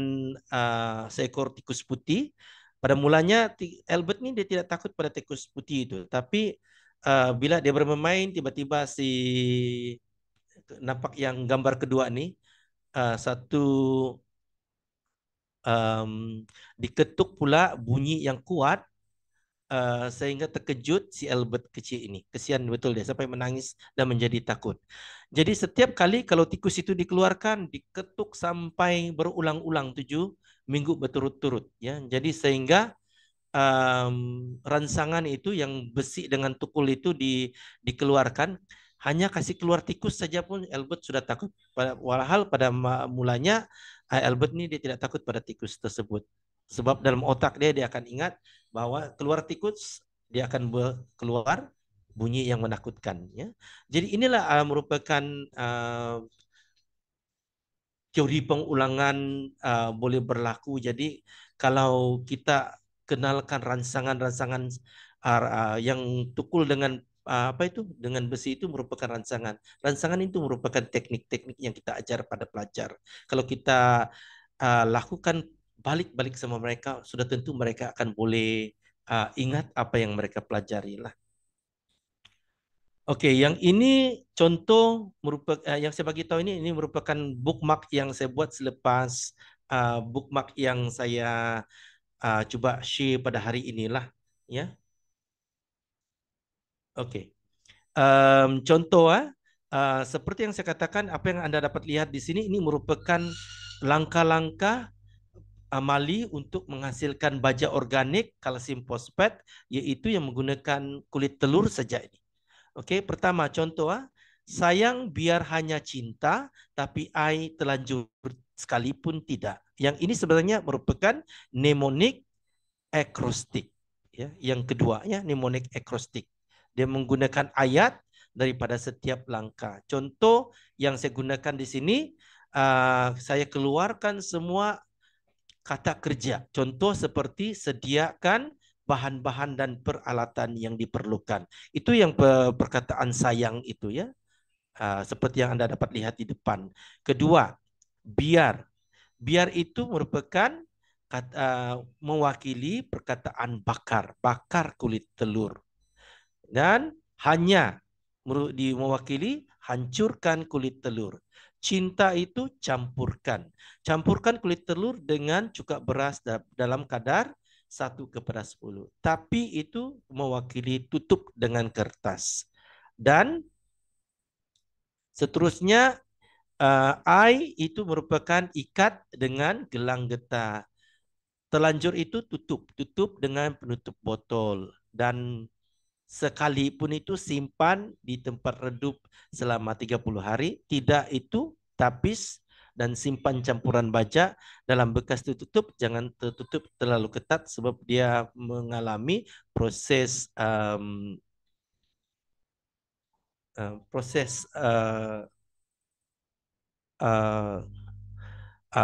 seekor tikus putih. Pada mulanya Albert ini dia tidak takut pada tikus putih itu, tapi bila dia bermain tiba-tiba si nampak yang gambar kedua nih, satu diketuk pula bunyi yang kuat. Sehingga terkejut si Albert kecil ini. Kesian betul dia sampai menangis dan menjadi takut. Jadi setiap kali kalau tikus itu dikeluarkan, diketuk sampai berulang-ulang 7 minggu berturut-turut. Ya, jadi sehingga ransangan itu yang besi dengan tukul itu dikeluarkan. Hanya kasih keluar tikus saja pun Albert sudah takut. Walhal pada mulanya Albert ini dia tidak takut pada tikus tersebut. Sebab dalam otak dia akan ingat bahwa keluar tikus dia akan keluar bunyi yang menakutkan. Ya. Jadi inilah merupakan teori pengulangan boleh berlaku. Jadi kalau kita kenalkan ransangan-ransangan yang tukul dengan apa itu dengan besi itu merupakan rangsangan. Rangsangan itu merupakan teknik-teknik yang kita ajar pada pelajar. Kalau kita lakukan balik-balik sama mereka, sudah tentu mereka akan boleh ingat apa yang mereka pelajari lah. Oke, yang ini contoh merupakan yang saya bagi tahu ini merupakan bookmark yang saya buat selepas bookmark yang saya coba share pada hari inilah, ya. Oke. Contoh seperti yang saya katakan, apa yang Anda dapat lihat di sini ini merupakan langkah-langkah amali untuk menghasilkan baja organik kalsium fosfat, yaitu yang menggunakan kulit telur saja ini. Oke, pertama contoh sayang biar hanya cinta tapi I telanjur sekalipun tidak. Yang ini sebenarnya merupakan mnemonic akrostik. Ya, yang kedua ya mnemonic akrostik. Dia menggunakan ayat daripada setiap langkah. Contoh yang saya gunakan di sini, saya keluarkan semua kata kerja. Contoh seperti sediakan bahan-bahan dan peralatan yang diperlukan. Itu yang perkataan sayang itu ya. Seperti yang Anda dapat lihat di depan. Kedua, biar. Biar itu merupakan mewakili perkataan bakar. Bakar kulit telur. Dan hanya mewakili hancurkan kulit telur. Cinta itu campurkan. Campurkan kulit telur dengan cuka beras dalam kadar 1:10. Tapi itu mewakili tutup dengan kertas. Dan seterusnya I itu merupakan ikat dengan gelang getah. Telanjur itu tutup. Tutup dengan penutup botol. Dan sekalipun itu simpan di tempat redup selama 30 hari, tidak itu tapis dan simpan campuran baja dalam bekas tertutup, jangan tertutup terlalu ketat sebab dia mengalami proses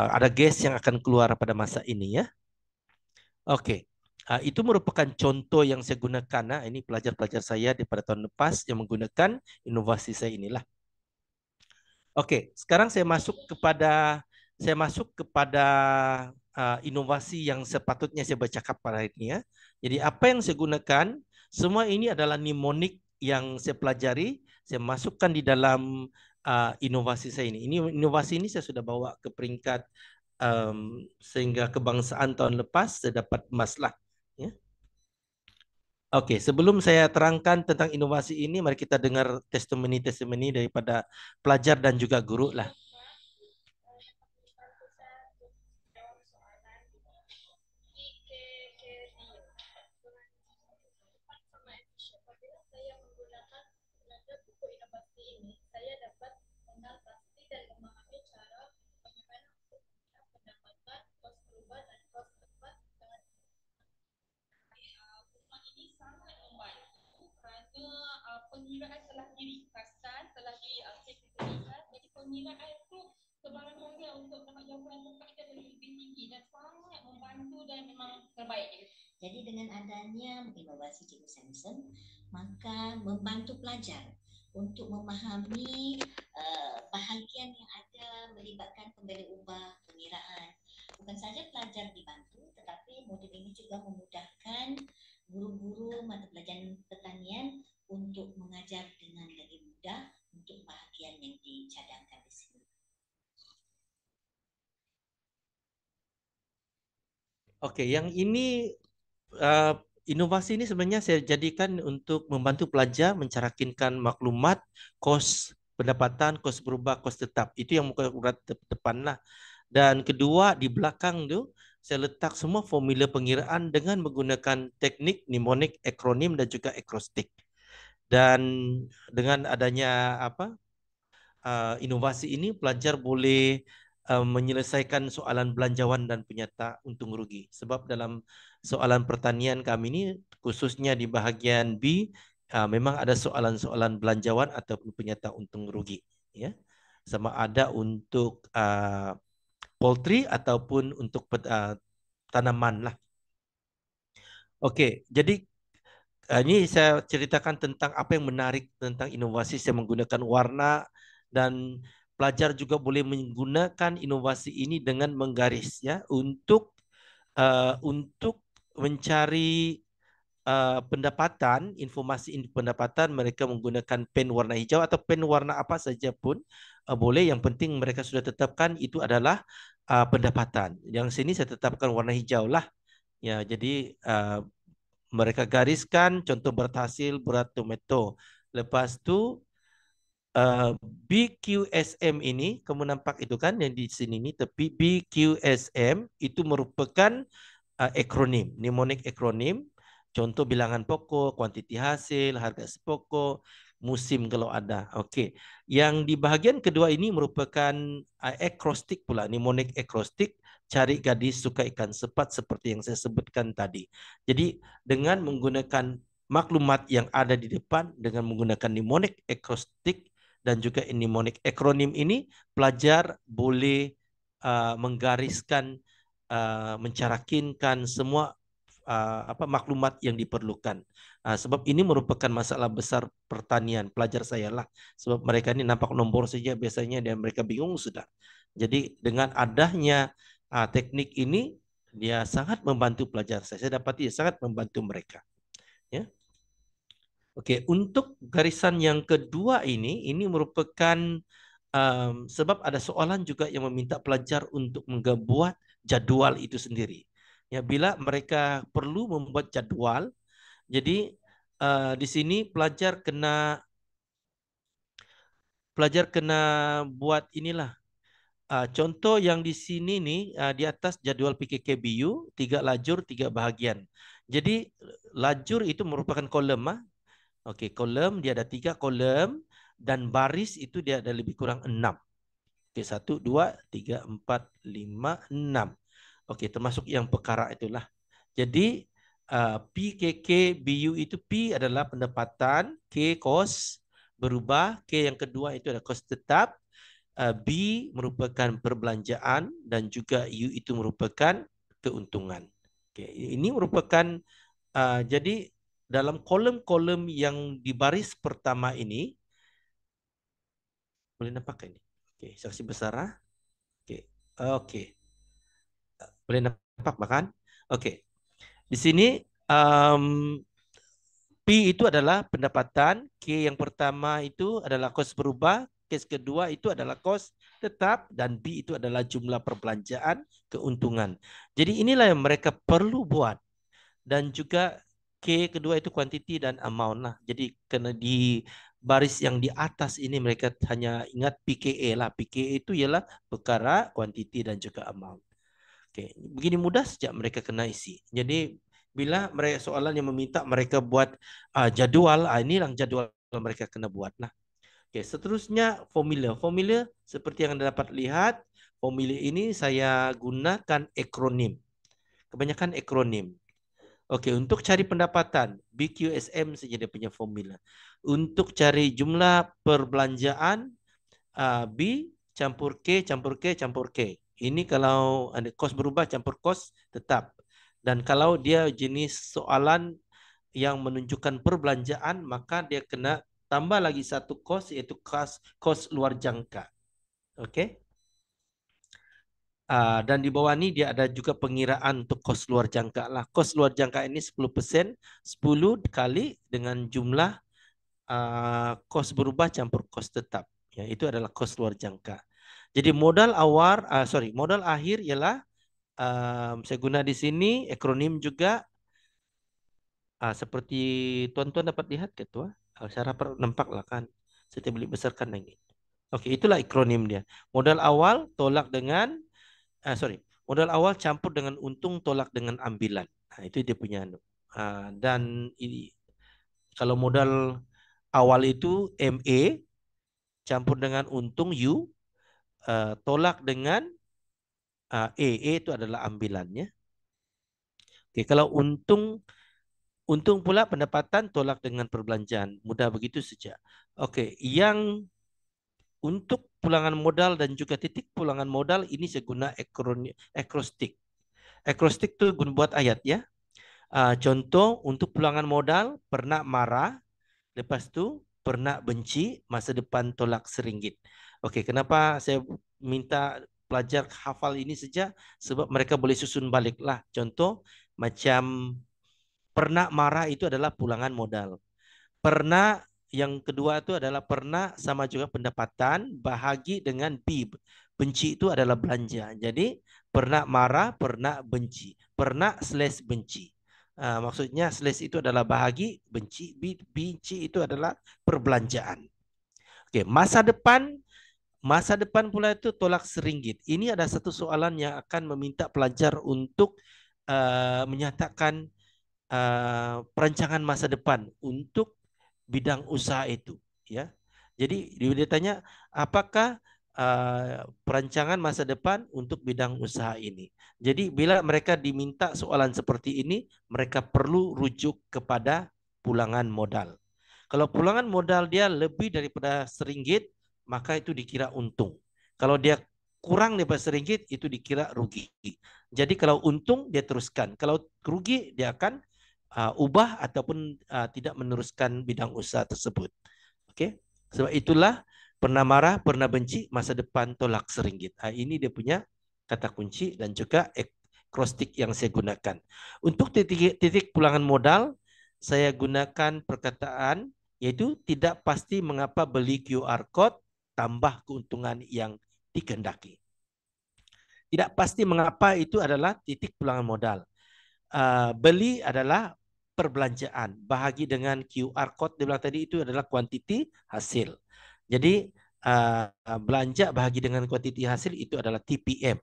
ada gas yang akan keluar pada masa ini ya. Oke. Itu merupakan contoh yang saya gunakan. Ini pelajar-pelajar saya daripada tahun lepas yang menggunakan inovasi saya inilah. Oke, sekarang saya masuk kepada inovasi yang sepatutnya saya bercakap pada hari ini ya. Jadi apa yang saya gunakan, semua ini adalah mnemonic yang saya pelajari, saya masukkan di dalam inovasi saya ini. Inovasi ini saya sudah bawa ke peringkat sehingga kebangsaan tahun lepas saya dapat emas lah. Ya. Oke, sebelum saya terangkan tentang inovasi ini, mari kita dengar testimoni daripada pelajar dan juga guru lah. Pengiraan telah diringkaskan, telah disimplifikasikan. Jadi pengiraan itu sebarang-barangnya untuk dapat jawapan yang tepat dan lebih tinggi dan sangat membantu dan memang terbaik. Jadi dengan adanya inovasi Cikgu Samson, maka membantu pelajar untuk memahami bahagian yang ada melibatkan pembeli ubah, pengiraan. Bukan saja pelajar dibantu, tetapi modul ini juga memudahkan guru-guru mata pelajaran pertanian untuk mengajar dengan lebih mudah untuk bahagian yang dicadangkan di sini. Oke, yang ini inovasi ini sebenarnya saya jadikan untuk membantu pelajar mencarakinkan maklumat, kos pendapatan, kos berubah, kos tetap. Itu yang muka urat depan lah. Dan kedua di belakang tu saya letak semua formula pengiraan dengan menggunakan teknik mnemonic, akronim dan juga akrostik. Dan dengan adanya inovasi ini pelajar boleh menyelesaikan soalan belanjawan dan penyata untung rugi. Sebab dalam soalan pertanian kami ini khususnya di bahagian B memang ada soalan-soalan belanjawan ataupun penyata untung rugi. Ya, sama ada untuk poultry ataupun untuk tanaman lah. Okey, jadi Ini saya ceritakan tentang apa yang menarik tentang inovasi. Saya menggunakan warna dan pelajar juga boleh menggunakan inovasi ini dengan menggaris ya untuk mencari pendapatan, informasi pendapatan. Mereka menggunakan pen warna hijau atau pen warna apa saja pun boleh. Yang penting mereka sudah tetapkan itu adalah pendapatan. Yang sini saya tetapkan warna hijau lah. Ya, jadi mereka gariskan contoh berhasil berat tomato. Lepas tu BQSM ini, kamu nampak itu kan yang di sini ni tepi, BQSM itu merupakan akronim, mnemonic akronim. Contoh bilangan pokok, kuantiti hasil, harga pokok, musim kalau ada. Okey. Yang di bahagian kedua ini merupakan akrostik pula, mnemonic akrostik. Cari gadis suka ikan sepat seperti yang saya sebutkan tadi. Jadi dengan menggunakan maklumat yang ada di depan dengan menggunakan mnemonic akrostik dan juga mnemonic akronim ini, pelajar boleh menggariskan, mencarakinkan semua maklumat yang diperlukan. Sebab ini merupakan masalah besar pertanian pelajar saya lah. Sebab mereka ini nampak nombor saja biasanya dan mereka bingung sudah. Jadi dengan adanya teknik ini, dia sangat membantu pelajar saya. Saya dapati dia sangat membantu mereka. Ya. Okey, untuk garisan yang kedua ini merupakan sebab ada soalan juga yang meminta pelajar untuk membuat jadual itu sendiri. Ya, bila mereka perlu membuat jadual, jadi di sini pelajar kena buat inilah. Contoh yang di sini nih, di atas jadual PKKBU 3 lajur 3 bahagian. Jadi lajur itu merupakan kolom. Okey, kolom dia ada 3 kolom dan baris itu dia ada lebih kurang 6. Okey, 1, 2, 3, 4, 5, 6. Okey, termasuk yang perkara itulah. Jadi PKKBU itu P adalah pendapatan, K kos berubah, K yang kedua itu adalah kos tetap, B merupakan perbelanjaan dan juga U itu merupakan keuntungan. Okay. Ini merupakan jadi dalam kolom-kolom yang di baris pertama ini, boleh nampak ini? Okay. Saksi besar. Okay. Okay. Boleh nampak bahkan? Okay. Di sini P itu adalah pendapatan, K yang pertama itu adalah kos berubah, K kedua itu adalah kos tetap, dan B itu adalah jumlah perbelanjaan keuntungan. Jadi inilah yang mereka perlu buat. Dan juga K kedua itu kuantiti dan amount lah. Jadi kena di baris yang di atas ini mereka hanya ingat PKA lah. PKA itu ialah perkara, kuantiti dan juga amount. Okay. Begini mudah saja mereka kena isi. Jadi bila mereka soalan yang meminta mereka buat jadual, inilah jadual mereka kena buat lah. Okay, seterusnya formula. Formula seperti yang anda dapat lihat, formula ini saya gunakan akronim. Kebanyakan akronim. Okey, untuk cari pendapatan, BQSM saja dia punya formula. Untuk cari jumlah perbelanjaan, B campur K, campur K, campur K. Ini kalau ada kos berubah, campur kos tetap. Dan kalau dia jenis soalan yang menunjukkan perbelanjaan, maka dia kena tambah lagi satu kos, iaitu kos luar jangka. Okey. Dan di bawah ni dia ada juga pengiraan untuk kos luar jangka lah. Kos luar jangka ini 10%, 10 kali dengan jumlah kos berubah campur kos tetap. Ya, itu adalah kos luar jangka. Jadi modal awal, modal akhir ialah saya guna di sini akronim juga seperti tuan-tuan dapat lihat ketua. Saya harap nampak lah kan. Saya boleh besarkan lagi. Okey, itulah akronim dia. Modal awal tolak dengan modal awal campur dengan untung tolak dengan ambilan. Itu dia punya. Dan ini, kalau modal awal itu MA campur dengan untung U, tolak dengan A itu adalah ambilannya. Okay, kalau untung pula pendapatan tolak dengan perbelanjaan. Mudah begitu saja. Okey, yang untuk pulangan modal dan juga titik pulangan modal ini saya guna akrostik. Akrostik tu guna buat ayat ya. Contoh untuk pulangan modal, pernah marah, lepas tu pernah benci, masa depan tolak RM1. Okey, kenapa saya minta pelajar hafal ini saja? Sebab mereka boleh susun balik lah. Contoh macam pernah marah itu adalah pulangan modal. Pernah yang kedua itu adalah pernah sama juga pendapatan, bahagi dengan B. Benci itu adalah belanja. Jadi pernah marah, pernah benci. Pernah slash benci. Maksudnya slash itu adalah bahagi, benci itu adalah perbelanjaan. Oke, masa depan pula itu tolak RM1. Ini ada satu soalan yang akan meminta pelajar untuk menyatakan perancangan masa depan untuk bidang usaha itu, ya. Jadi dia tanya apakah perancangan masa depan untuk bidang usaha ini. Jadi bila mereka diminta soalan seperti ini, mereka perlu rujuk kepada pulangan modal. Kalau pulangan modal dia lebih daripada RM1, maka itu dikira untung. Kalau dia kurang daripada RM1, itu dikira rugi. Jadi kalau untung dia teruskan, kalau rugi dia akan ubah ataupun tidak meneruskan bidang usaha tersebut. Oke, sebab itulah pernah marah, pernah benci, masa depan tolak RM1. Ini dia punya kata kunci dan juga acrostic yang saya gunakan. Untuk titik pulangan modal, saya gunakan perkataan yaitu tidak pasti mengapa beli QR code tambah keuntungan yang dikehendaki. Tidak pasti mengapa itu adalah titik pulangan modal. Beli adalah perbelanjaan. Bahagi dengan QR code dia bilang tadi itu adalah kuantiti hasil. Jadi belanja bahagi dengan kuantiti hasil itu adalah TPM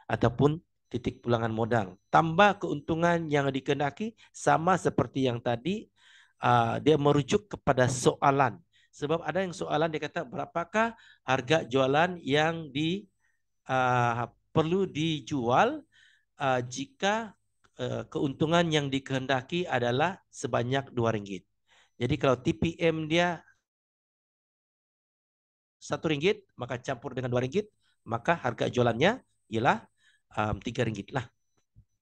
ataupun titik pulangan modal. Tambah keuntungan yang dikehendaki sama seperti yang tadi, dia merujuk kepada soalan. Sebab ada yang soalan dia kata berapakah harga jualan yang perlu dijual jika keuntungan yang dikehendaki adalah sebanyak RM2. Jadi kalau TPM dia RM1, maka campur dengan RM2, maka harga jualannya ialah RM3 lah.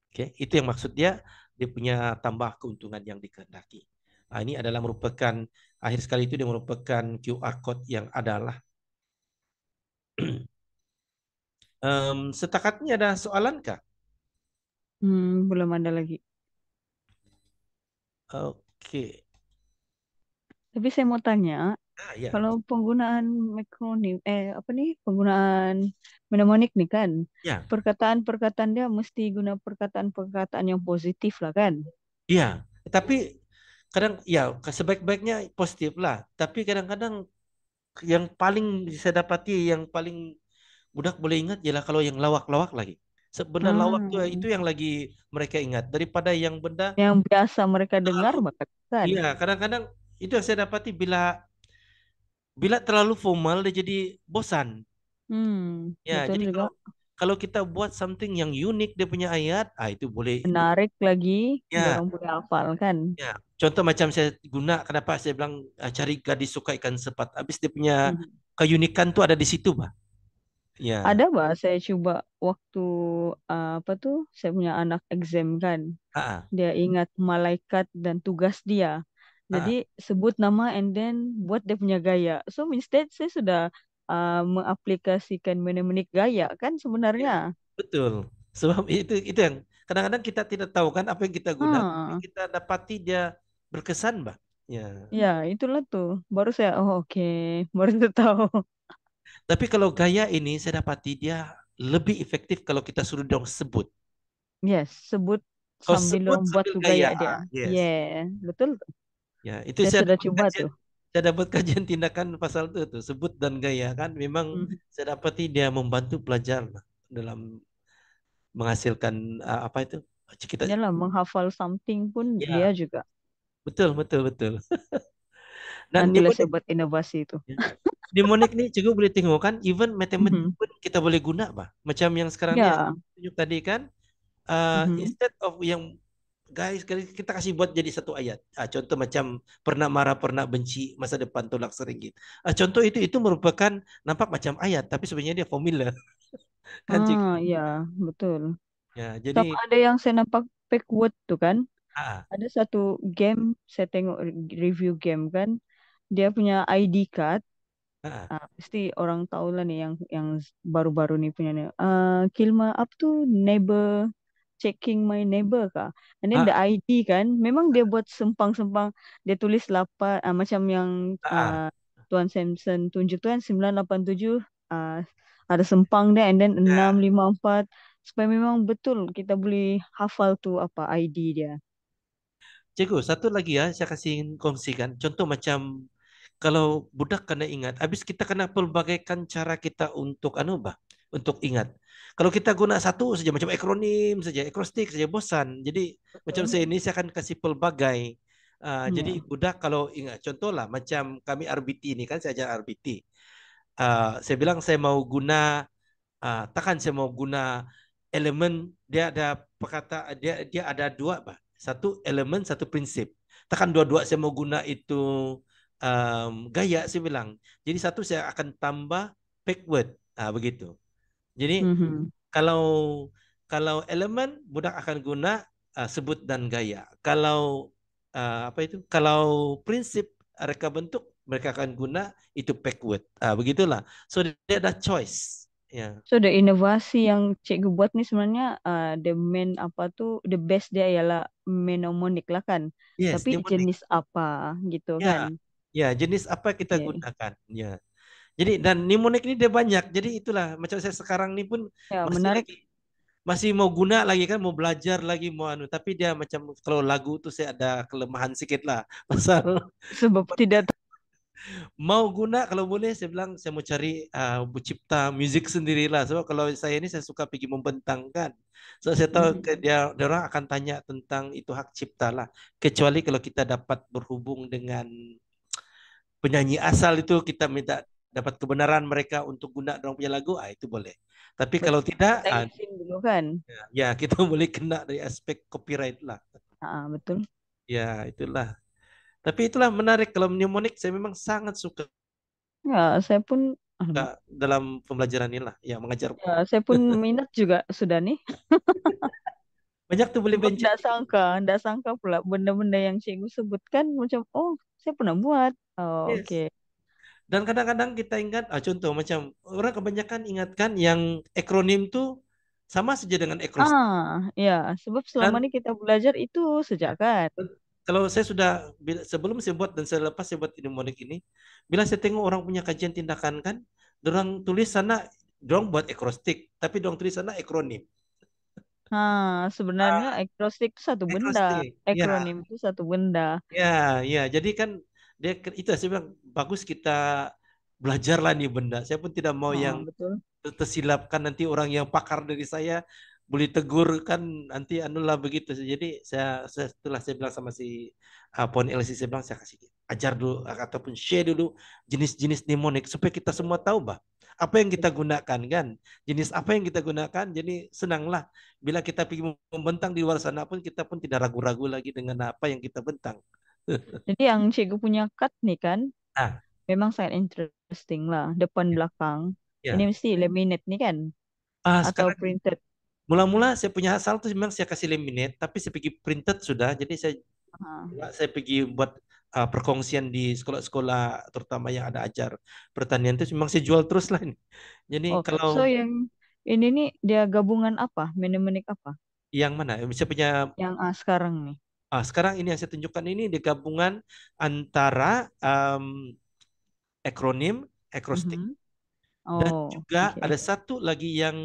Oke, itu yang maksud dia punya tambah keuntungan yang dikehendaki. Ini adalah merupakan akhir sekali itu dia merupakan QR code yang adalah. Setakat ini ada soalan kah? Belum ada lagi. Oke. Tapi saya mau tanya, Ya. kalau penggunaan makronim, penggunaan mnemonik nih kan, Ya. perkataan-perkataan dia mesti guna perkataan-perkataan yang positif lah kan? Iya, tapi kadang ya sebaik-baiknya positif lah. Tapi kadang-kadang yang paling saya dapati yang paling budak boleh ingat ialah kalau yang lawak-lawak lagi. Benda lawak itu yang lagi mereka ingat daripada yang benda Yang biasa mereka dengar terlalu. bahkan kan? Iya, kadang-kadang itu yang saya dapati bila terlalu formal dia jadi bosan. Ya, Betul jadi juga. kalau kita buat something yang unik dia punya ayat, itu boleh. Menarik lagi, Ya. orang boleh hafal kan? Ya, contoh macam saya guna, kenapa saya bilang cari gadis suka ikan sepat. Habis dia punya keunikan tuh ada di situ, Pak. Ya. Ada bah, saya coba waktu saya punya anak exam kan. Dia ingat malaikat dan tugas dia. Jadi sebut nama and then buat dia punya gaya. So instead saya sudah mengaplikasikan menit-menit gaya kan sebenarnya. Betul. Sebab itu yang kadang-kadang kita tidak tahu kan apa yang kita guna, tapi kita dapati dia berkesan, Mbak. Ya. Ya, itulah tuh. Baru saya oke, baru saya tahu. Tapi kalau gaya ini saya dapati dia lebih efektif kalau kita suruh dong sebut. Yes, sebut Kalau sambil sebut buat sambil tuh gaya. gaya dia. Yes. Yeah, betul. Ya, itu saya sudah coba tuh. Saya dapat kajian tindakan pasal itu tuh, sebut dan gaya kan memang saya dapati dia membantu pelajar dalam menghasilkan apa itu? Kita Yalah, menghafal something pun dia juga. Betul. Dan nanti saya buat inovasi itu. Mnemonik nih juga boleh tengok kan, even matematik pun kita boleh guna, Pak. Macam yang sekarang ni yang tunjuk tadi kan, instead of yang guys kita kasih buat jadi satu ayat. Contoh macam pernah marah, pernah benci, masa depan tolak RM1. Contoh itu merupakan nampak macam ayat, tapi sebenarnya dia formula. Kan iya, betul. Ya, jadi sama ada yang saya nampak fake word tuh kan. Ah, Ada satu game, saya tengok review game kan, dia punya ID card. ah, Pasti orang tahu lah nih yang baru-baru nih punya nih. Kilma apa tuh neighbor checking my neighbor kah? And then the ah, ID kan, memang dia buat sempang-sempang. Dia tulis 8 macam yang ah, Tuan Samson tunjuk tu kan 987 uh, ada sempang dia and then ya. 654 supaya memang betul kita boleh hafal tu apa ID dia. Cikgu, satu lagi ya, saya kasih kongsikan. Contoh macam kalau budak kena ingat, habis kita kena pelbagaikan cara kita untuk untuk ingat. Kalau kita guna satu saja macam akronim saja, akrostik saja bosan. Jadi macam Betul. saya ini saya akan kasih pelbagai. Jadi Ya. budak kalau ingat, contoh lah macam kami RBT ini kan saya ajar RBT. Saya bilang saya mau guna takkan saya mau guna elemen dia ada perkata dia ada dua bah. Satu elemen satu prinsip. Takkan dua-dua saya mau guna itu gaya saya bilang. Jadi satu saya akan tambah backward begitu. Jadi Mhm. kalau kalau elemen budak akan guna sebut dan gaya. Kalau apa itu? Kalau prinsip reka bentuk mereka akan guna itu backward. Begitulah. So dia ada choice. Ya. So the inovasi yang cikgu buat ni sebenarnya the main apa tu the best dia ialah mnemonic lah kan. Yes, Tapi mnemonic. jenis apa gitu Ya, kan. ya jenis apa kita Ya, gunakan. Ya. Jadi dan mnemonic ini dia banyak. Jadi itulah macam saya sekarang ini pun ya masih menarik lagi masih mau guna lagi kan mau belajar lagi mau anu tapi dia macam kalau lagu tuh saya ada kelemahan sedikit lah pasal sebab tidak mau guna kalau boleh saya bilang saya mau cari pencipta musik sendirilah sebab kalau saya ini saya suka pergi membentangkan so saya tahu Mhm. dia orang akan tanya tentang itu hak cipta lah kecuali kalau kita dapat berhubung dengan penyanyi asal itu kita minta dapat kebenaran mereka untuk guna orang punya lagu itu boleh tapi kalau Betul. tidak Kita izin dulu kan. ya kita boleh kena dari aspek copyright lah Betul. ya itulah tapi itulah menarik kalau mnemonic saya memang sangat suka Ya, saya pun dalam pembelajaran ini lah ya mengajar saya pun minat juga sudah nih. banyak tuh boleh Sebab benci. tidak sangka pula benda-benda yang cikgu sebutkan macam oh saya pernah buat. Oh Yes. oke. Dan kadang-kadang kita ingat, contoh macam orang kebanyakan ingatkan yang akronim tuh sama saja dengan akrostick. Ya, sebab selama Dan ini kita belajar itu sejak ya, kan. kalau saya sudah sebelum saya buat dan saya lepas saya buat mnemonic ini, bila saya tengok orang punya kajian tindakan kan, dorang tulis sana, dorang buat akrostik, tapi dorang tulis sana akronim. Sebenarnya Ah, acrostic itu satu benda, akrostik, ya, akronim itu satu benda. ya, ya. Jadi kan dia itu saya bilang bagus kita belajarlah nih benda. Saya pun tidak mau yang Betul. tersilapkan nanti orang yang pakar dari saya boleh tegur kan nanti anulah begitu. Jadi setelah saya bilang sama si Pon LC saya bilang saya kasih ajar dulu ataupun share dulu jenis-jenis mnemonic supaya kita semua tahu bah apa yang kita gunakan kan jenis apa yang kita gunakan jadi senanglah bila kita pergi membentang di luar sana pun kita pun tidak ragu-ragu lagi dengan apa yang kita bentang. Jadi yang cikgu punya cut nih kan, Ah, memang sangat interesting lah, depan belakang. Ini ya. mesti laminate nih kan, atau Sekarang printed. mula-mula saya punya asal tuh memang saya kasih laminate, tapi saya pergi printed sudah. Jadi Ah. saya pergi buat perkongsian di sekolah-sekolah terutama yang ada ajar pertanian itu memang saya jual terus lah ini. Jadi Oh, so kalau yang ini nih dia gabungan apa? Mnemonic apa? yang mana? Saya punya Yang sekarang nih. sekarang ini yang saya tunjukkan ini di gabungan antara akronim, akrostik Mhm. dan Oh, juga oke. ada satu lagi yang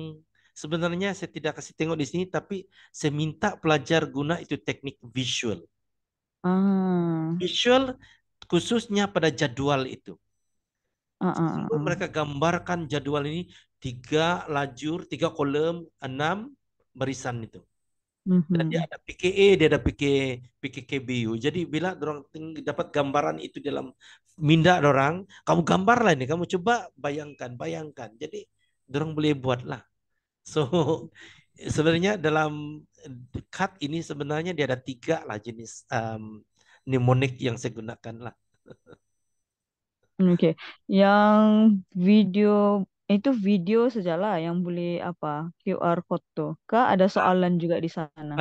sebenarnya saya tidak kasih tengok di sini tapi saya minta pelajar guna itu teknik visual. Ah, Visual khususnya pada jadwal itu. ah, ah, Lalu ah. mereka gambarkan jadwal ini 3 lajur, 3 kolom, 6 barisan itu. Dan dia Mhm. ada PKE, dia ada PKKBU. Jadi bila orang dapat gambaran itu dalam minda orang, kamu gambarlah ini, kamu coba bayangkan, bayangkan. Jadi orang boleh buat lah. So sebenarnya dalam cut ini sebenarnya dia ada 3 lah jenis mnemonic yang saya gunakan lah. Oke. Yang video itu video sajalah yang boleh apa QR code tuh. Kak ada soalan juga di sana.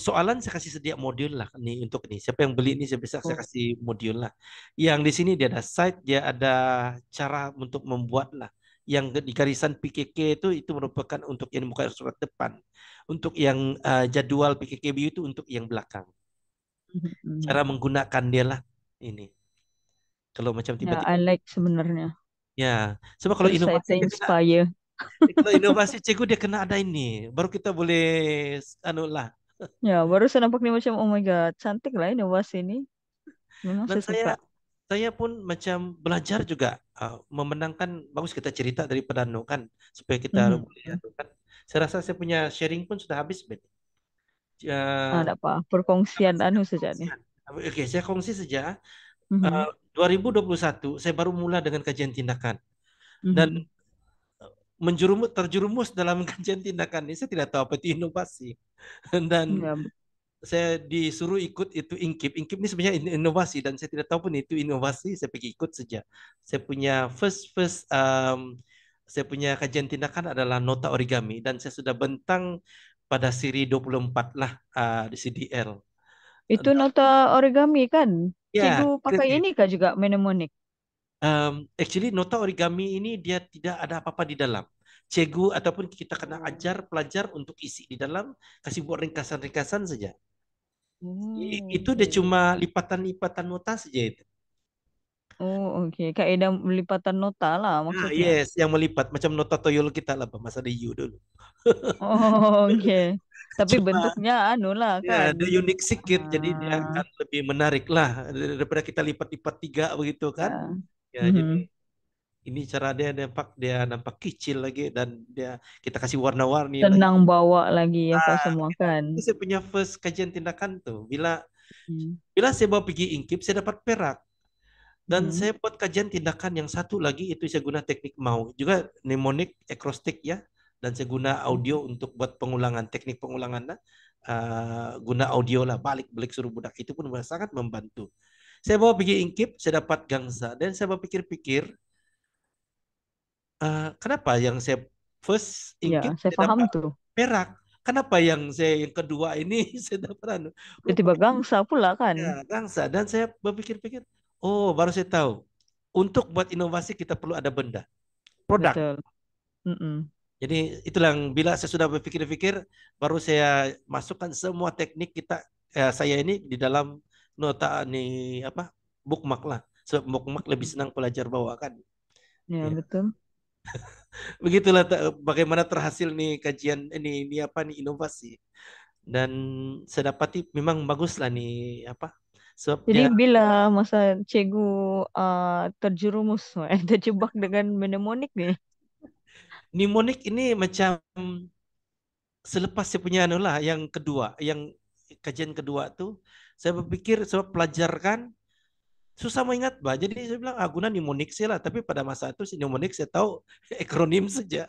Soalan saya kasih sedia modul lah nih untuk ini. Siapa yang beli ini saya bisa saya Oh. kasih modul lah. Yang di sini dia ada site, dia ada cara untuk membuat lah. Yang di garisan PKK itu merupakan untuk yang bukan surat depan. Untuk yang jadwal PKKBU itu untuk yang belakang. Cara menggunakan dia lah ini. Kalau macam Ya, tiba-tiba I like sebenarnya. ya, sebab kalau Terus saya inovasi dia kena terinspire. kalau inovasi cikgu dia kena ada ini. Baru kita boleh anu lah. Ya, baru saya nampak nih macam oh my god, cantik lah inovasi ini. Memang Dan saya suka. saya pun macam belajar juga memenangkan bagus kita cerita daripada anu kan supaya kita boleh anu kan. Saya rasa saya punya sharing pun sudah habis Ben. Ada apa? Perkongsian anu saja nih. Oke, saya kongsi saja. Mhm. 2021 saya baru mula dengan kajian tindakan dan Mhm. terjerumus dalam kajian tindakan ini saya tidak tahu apa itu inovasi dan Ya, saya disuruh ikut itu Inkip. Inkip ini sebenarnya inovasi dan saya tidak tahu pun itu inovasi. Saya pergi ikut saja. Saya punya saya punya kajian tindakan adalah nota origami dan saya sudah bentang pada siri 24 lah di CDL. itu nota origami kan? Ya, Cikgu pakai ini kah juga mnemonic? actually nota origami ini dia tidak ada apa-apa di dalam. Cikgu ataupun kita kena ajar pelajar untuk isi di dalam, kasih buat ringkasan-ringkasan saja. Itu dia Okay. cuma lipatan-lipatan nota saja itu. Oh, oke. Kaidah lipatan nota lah maksudnya. Yes, yang melipat macam nota toyol kita lah, masa ada you dulu. Oh, oke. Tapi Cuma bentuknya anu lah ya, kan. dia unik sikit, jadi dia Ah, akan lebih menarik lah daripada kita lipat-lipat tiga begitu kan. ya. Ya, jadi Mhm. ini cara dia nampak kecil lagi dan dia kita kasih warna-warni lagi. Senang bawa lagi apa semua kan. Itu saya punya first kajian tindakan tuh. Bila Hmm. bila saya bawa pergi Inkip, saya dapat perak. Dan Mhm. saya buat kajian tindakan yang satu lagi itu saya guna teknik mau juga mnemonic acrostic ya dan saya guna audio untuk buat pengulangan teknik pengulangan lah. Guna audio lah balik-balik suruh budak itu pun sangat membantu. Saya bawa pergi Inkip, saya dapat gangsa dan saya berpikir-pikir kenapa yang saya first Ya, Inkip saya saya paham dapat tuh. perak. Kenapa yang kedua ini saya dapat anu? Tiba-tiba Rupanya gangsa pula kan. ya, gangsa dan saya berpikir-pikir, oh baru saya tahu. Untuk buat inovasi kita perlu ada benda, produk. Betul. Mm-mm. Jadi itulah yang bila saya sudah berpikir-pikir, baru saya masukkan semua teknik saya ini di dalam nota ini apa bookmark lah. Sebab bookmark lebih senang pelajar bawa kan. Ya, Ya. betul. Begitulah bagaimana terhasil nih kajian ini apa nih inovasi. Dan saya dapati memang bagus lah nih apa. Sebab Jadi dia bila masa cikgu terjerumus, terjebak dengan mnemonik nih. mnemonic ini macam selepas saya punya anu lah yang kedua, yang kajian kedua tuh saya berpikir sebab pelajar kan susah mengingat bah. Jadi saya bilang guna mnemonic sih lah, tapi pada masa itu si mnemonic saya tahu akronim saja.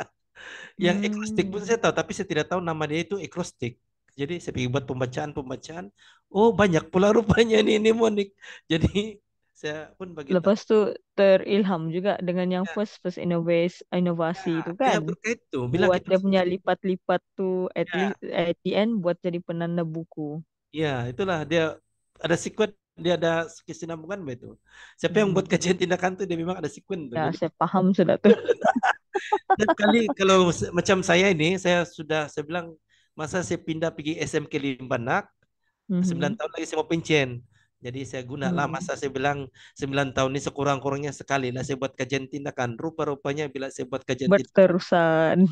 Yang acrostic pun Hmm, saya tahu, tapi saya tidak tahu nama dia itu acrostic. Jadi saya pergi buat pembacaan. Oh banyak pula rupanya nih mnemonic. Jadi saya pun bagi tahu. lepas tu terilham juga dengan yang Ya, first inovasi itu ya kan. berkait tuh. Bila Buat kita dia punya lipat-lipat tuh at ya, least at the end buat jadi penanda buku. ya itulah dia ada sequence, dia ada kesinambungan begitu. Siapa yang buat Mhm. kajian tindakan tuh dia memang ada sequence tuh. Ya, Jadi saya paham sudah tuh. setiap kali kalau macam saya ini, saya bilang masa saya pindah pergi SMK Limbanak, 9 Mhm. tahun lagi saya mau pencen. Jadi saya guna lah Mhm. masa saya bilang 9 tahun ini sekurang-kurangnya sekali lah saya buat kajian tindakan. Rupa-rupanya bila saya buat kajian tindakan, Berterusan.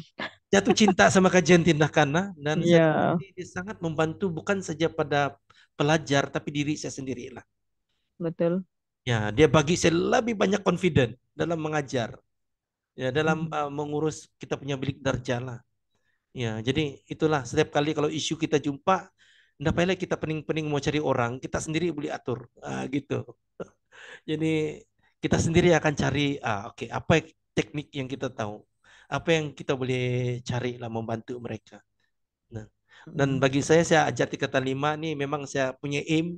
jatuh cinta sama kajian tindakan lah. Dan saya Ya, ini sangat membantu bukan saja pada pelajar tapi diri saya sendiri lah. betul. Ya, dia bagi saya lebih banyak confident dalam mengajar. Ya, dalam Mhm. mengurus kita punya bilik darjah lah. Ya, jadi itulah setiap kali kalau isu kita jumpa, tidak payah kita pening-pening mau cari orang, kita sendiri boleh atur, gitu. Jadi kita sendiri akan cari, oke, apa teknik yang kita tahu, apa yang kita boleh cari lah membantu mereka. Nah, dan Mhm. bagi saya ajar tingkatan 5 nih memang saya punya aim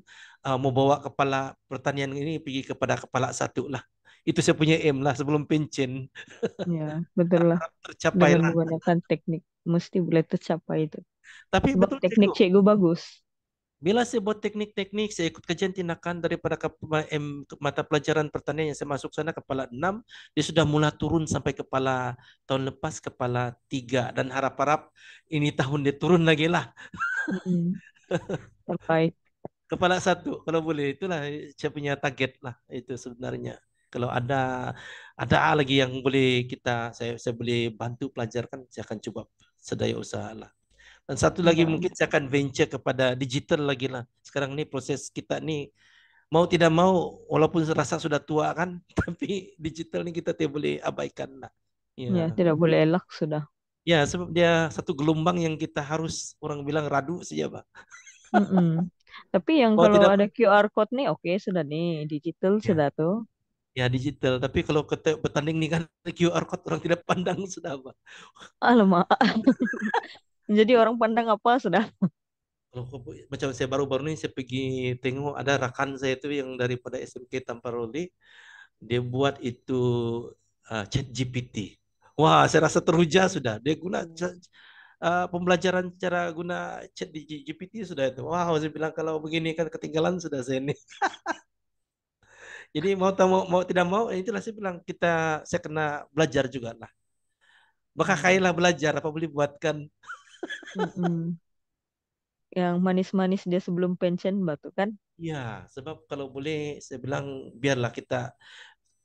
mau bawa kepala pertanian ini pergi kepada kepala satu lah. Itu saya punya aim lah sebelum pensiun. Ya, betul lah. Harap tercapai Dengan lah. menggunakan teknik, mesti boleh tercapai itu. Tapi Sebab betul teknik cikgu. cikgu bagus. Bila saya buat teknik-teknik, saya ikut kajian tindakan daripada mata pelajaran pertanian yang saya masuk sana kepala 6, dia sudah mulai turun sampai kepala tahun lepas kepala 3 dan harap-harap ini tahun dia turun lagi lah Mm-mm. Terbaik. kepala 1 kalau boleh. Itulah saya punya target lah itu sebenarnya. Kalau ada lagi yang boleh saya boleh bantu pelajarkan, saya akan coba sedaya usaha lah. Dan satu lagi Ya, mungkin saya akan venture kepada digital lagi lah. Sekarang ni proses kita ni mau tidak mau, walaupun rasa sudah tua kan, tapi digital ni kita tidak boleh abaikan lah. ya, Ya, tidak boleh elak sudah. ya sebab dia satu gelombang yang kita harus orang bilang radu saja, Pak. Mm-mm. Tapi yang Mau kalau tidak ada QR code nih, oke sudah nih, digital ya, sudah tuh. ya digital. Tapi kalau kita bertanding ni kan QR code orang tidak pandang sudah, Pak. Alamak. Jadi orang pandang apa sudah? Kalau macam saya baru-baru ni saya pergi tengok ada rakan saya itu yang daripada SMK Tamparoli, dia buat itu chat GPT. Wah, saya rasa teruja sudah. Dia guna pembelajaran cara guna chat di GPT sudah itu. Wah, saya bilang kalau begini kan ketinggalan sudah saya ini. Jadi mau tidak mau, itulah saya bilang saya kena belajar juga lah. Maka kailah belajar apa boleh buatkan. Mm-mm. Yang manis-manis dia sebelum pensiun batu kan? Ya, sebab kalau boleh saya bilang biarlah kita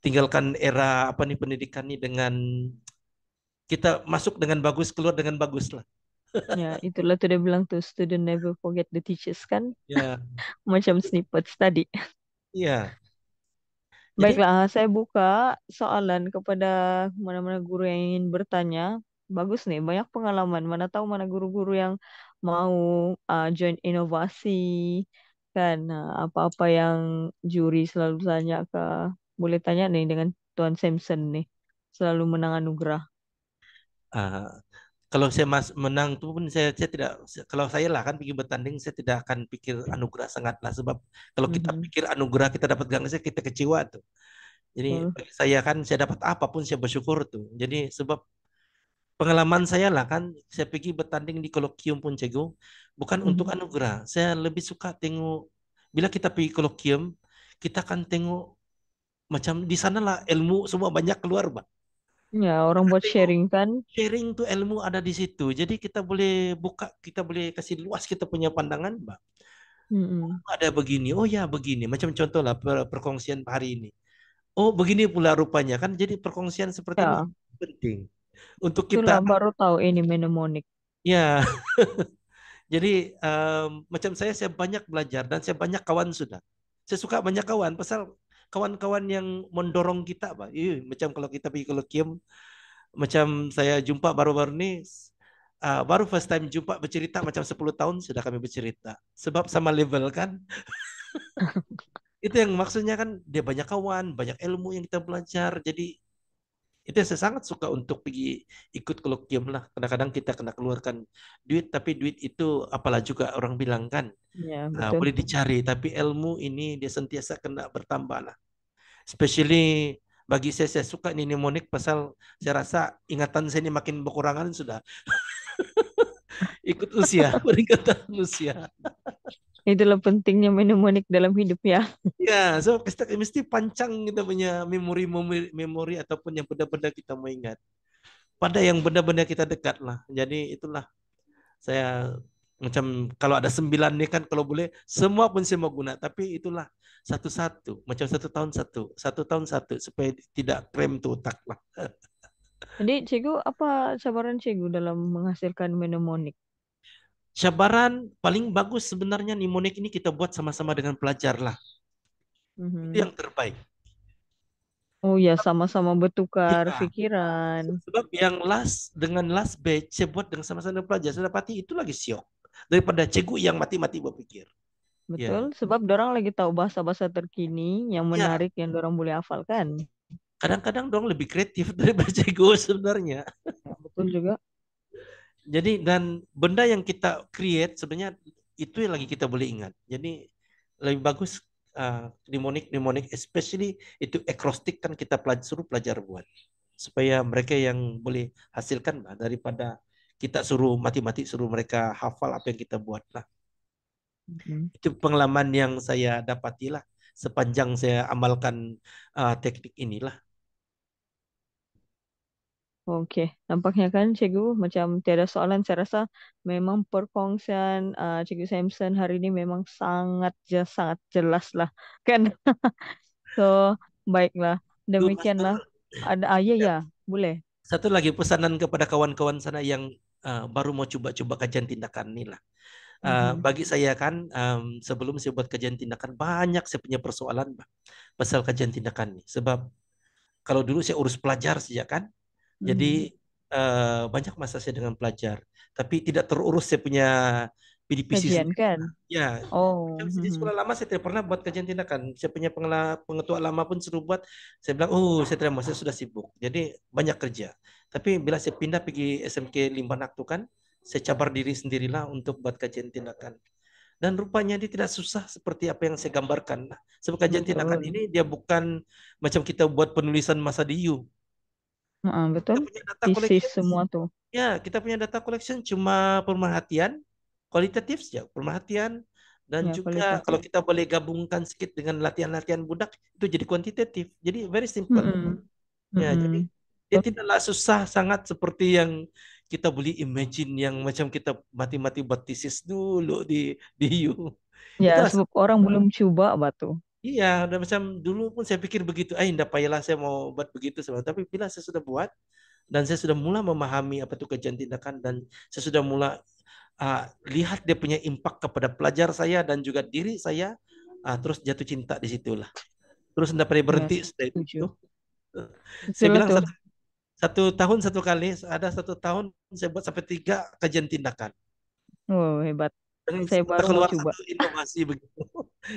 tinggalkan era apa nih pendidikan ini dengan kita masuk dengan bagus, keluar dengan bagus lah. Ya, itulah tuh dia bilang tuh student never forget the teachers kan? Ya, Macam snippets tadi. iya. Jadi Baiklah, saya buka soalan kepada mana-mana guru yang ingin bertanya. Bagus nih, banyak pengalaman. Mana tahu mana guru-guru yang mau join inovasi kan. Nah, apa-apa yang juri selalu tanya ke, boleh tanya nih dengan Tuan Samson nih. Selalu menang anugerah. ah, kalau saya menang tuh pun saya tidak, kalau saya lah kan pergi bertanding saya tidak akan pikir anugerah sangat lah sebab kalau kita Mhm, pikir anugerah kita dapat gelang kita kecewa tuh. Jadi betul. bagi saya kan saya dapat apapun saya bersyukur tuh. Jadi sebab pengalaman saya lah kan saya pergi bertanding di kolokium pun cego bukan untuk Mhm. anugerah. Saya lebih suka tengok bila kita pergi kolokium kita akan tengok macam di sana lah ilmu semua banyak keluar, Pak. Ya, orang buat Tengok sharing kan. sharing tuh ilmu ada di situ. Jadi kita boleh buka, kita boleh kasih luas kita punya pandangan, Bang. Mhm. Ada begini, oh ya begini. Macam contoh lah perkongsian hari ini. Oh begini pula rupanya kan. Jadi perkongsian seperti ini Ya, penting untuk kita. itulah baru tahu ini mnemonic. Ya, jadi macam saya banyak belajar dan saya banyak kawan sudah. Saya suka banyak kawan, pasal kawan-kawan yang mendorong kita, Pak. Macam kalau kita pergi ke Lokiem, macam saya jumpa baru-baru ini, baru first time jumpa bercerita macam 10 tahun sudah kami bercerita. Sebab sama level kan. Itu yang maksudnya kan dia banyak kawan, banyak ilmu yang kita belajar. Jadi itu yang saya sangat suka untuk pergi ikut kolokium lah. Kadang-kadang kita kena keluarkan duit, tapi duit itu apalah juga orang bilang kan. Ya, betul. Boleh dicari, tapi ilmu ini dia sentiasa kena bertambah lah. Especially bagi saya suka ini mnemonik pasal saya rasa ingatan saya ini makin berkurangan sudah. Ikut usia, peningkatan usia. Itulah pentingnya mnemonic dalam hidup ya. Ya, so kita mesti pancang kita punya memori ataupun yang benda-benda kita mau ingat. Pada yang benda-benda kita dekat lah. Jadi itulah saya macam kalau ada 9 nih kan kalau boleh semua pun saya mau guna. Tapi itulah satu-satu. Macam 1 tahun satu. 1 tahun satu. Supaya tidak krem tuh otak lah. Jadi, cikgu, apa cabaran cikgu dalam menghasilkan mnemonic? Cabaran paling bagus sebenarnya mnemonik ini kita buat sama-sama dengan pelajar lah. Itu Mhm. yang terbaik. Oh ya, sama-sama bertukar Ya, pikiran. sebab yang dengan last batch saya buat dengan sama-sama dengan pelajar. Saya dapati itu lagi syok. Daripada cikgu yang mati-mati berpikir. Betul, Ya, sebab dorang lagi tahu bahasa-bahasa terkini yang ya. menarik yang dorang boleh hafalkan. Kadang-kadang dong lebih kreatif daripada cikgu sebenarnya. Ya, betul juga. Jadi dan benda yang kita create sebenarnya itu yang lagi kita boleh ingat. Jadi lebih bagus mnemonik, especially itu acrostic kan kita suruh pelajar buat supaya mereka yang boleh hasilkan lah daripada kita suruh mati-mati suruh mereka hafal apa yang kita buat lah. Itu pengalaman yang saya dapati lah sepanjang saya amalkan teknik inilah. Oke, nampaknya kan Cikgu macam tiada soalan. Saya rasa memang perkongsian Cikgu Samson hari ini memang sangat jelas lah, kan? So, baiklah. Demikianlah. Ada, ya, boleh. Satu lagi pesanan kepada kawan-kawan sana yang baru mau coba-coba kajian tindakan ini lah. Bagi saya kan sebelum saya buat kajian tindakan banyak saya punya persoalan pasal kajian tindakan ini. Sebab kalau dulu saya urus pelajar saja kan, jadi banyak masa saya dengan pelajar, tapi tidak terurus saya punya PDPC Kajian sendiri. kan? Ya, Oh. di sekolah lama saya tidak pernah buat kajian tindakan. Saya punya pengetua lama pun suruh buat. Saya bilang, saya tidak mau, saya sudah sibuk. Jadi banyak kerja. Tapi bila saya pindah pergi SMK Limbanak tuh kan, saya cabar diri sendirilah untuk buat kajian tindakan. Dan rupanya dia tidak susah seperti apa yang saya gambarkan. Sebab kajian tindakan ini dia bukan macam kita buat penulisan masa diu. Betul. Kita punya data Thesis collection. semua tuh. Ya, kita punya data collection cuma pemerhatian, kualitatif saja, pemerhatian. Dan Ya, juga kualitatif. kalau kita boleh gabungkan sedikit dengan latihan-latihan budak, itu jadi kuantitatif. Jadi very simple. Ya, jadi dia tidaklah susah sangat seperti yang kita boleh imagine yang macam kita mati-mati buat thesis dulu di U. Ya, Itulah sebab orang belum coba batu. iya, udah macam dulu pun saya pikir begitu. Indah payahlah saya mau buat begitu sebenarnya. Tapi bila saya sudah buat dan saya sudah mulai memahami apa itu kajian tindakan dan saya sudah mulai lihat dia punya impak kepada pelajar saya dan juga diri saya, terus jatuh cinta di situlah. Terus tidak pernah berhenti setelah itu. Saya bilang satu tahun satu kali, ada satu tahun saya buat sampai 3 kajian tindakan. Oh, hebat. Dan Saya baru mau keluar coba. satu inovasi begitu.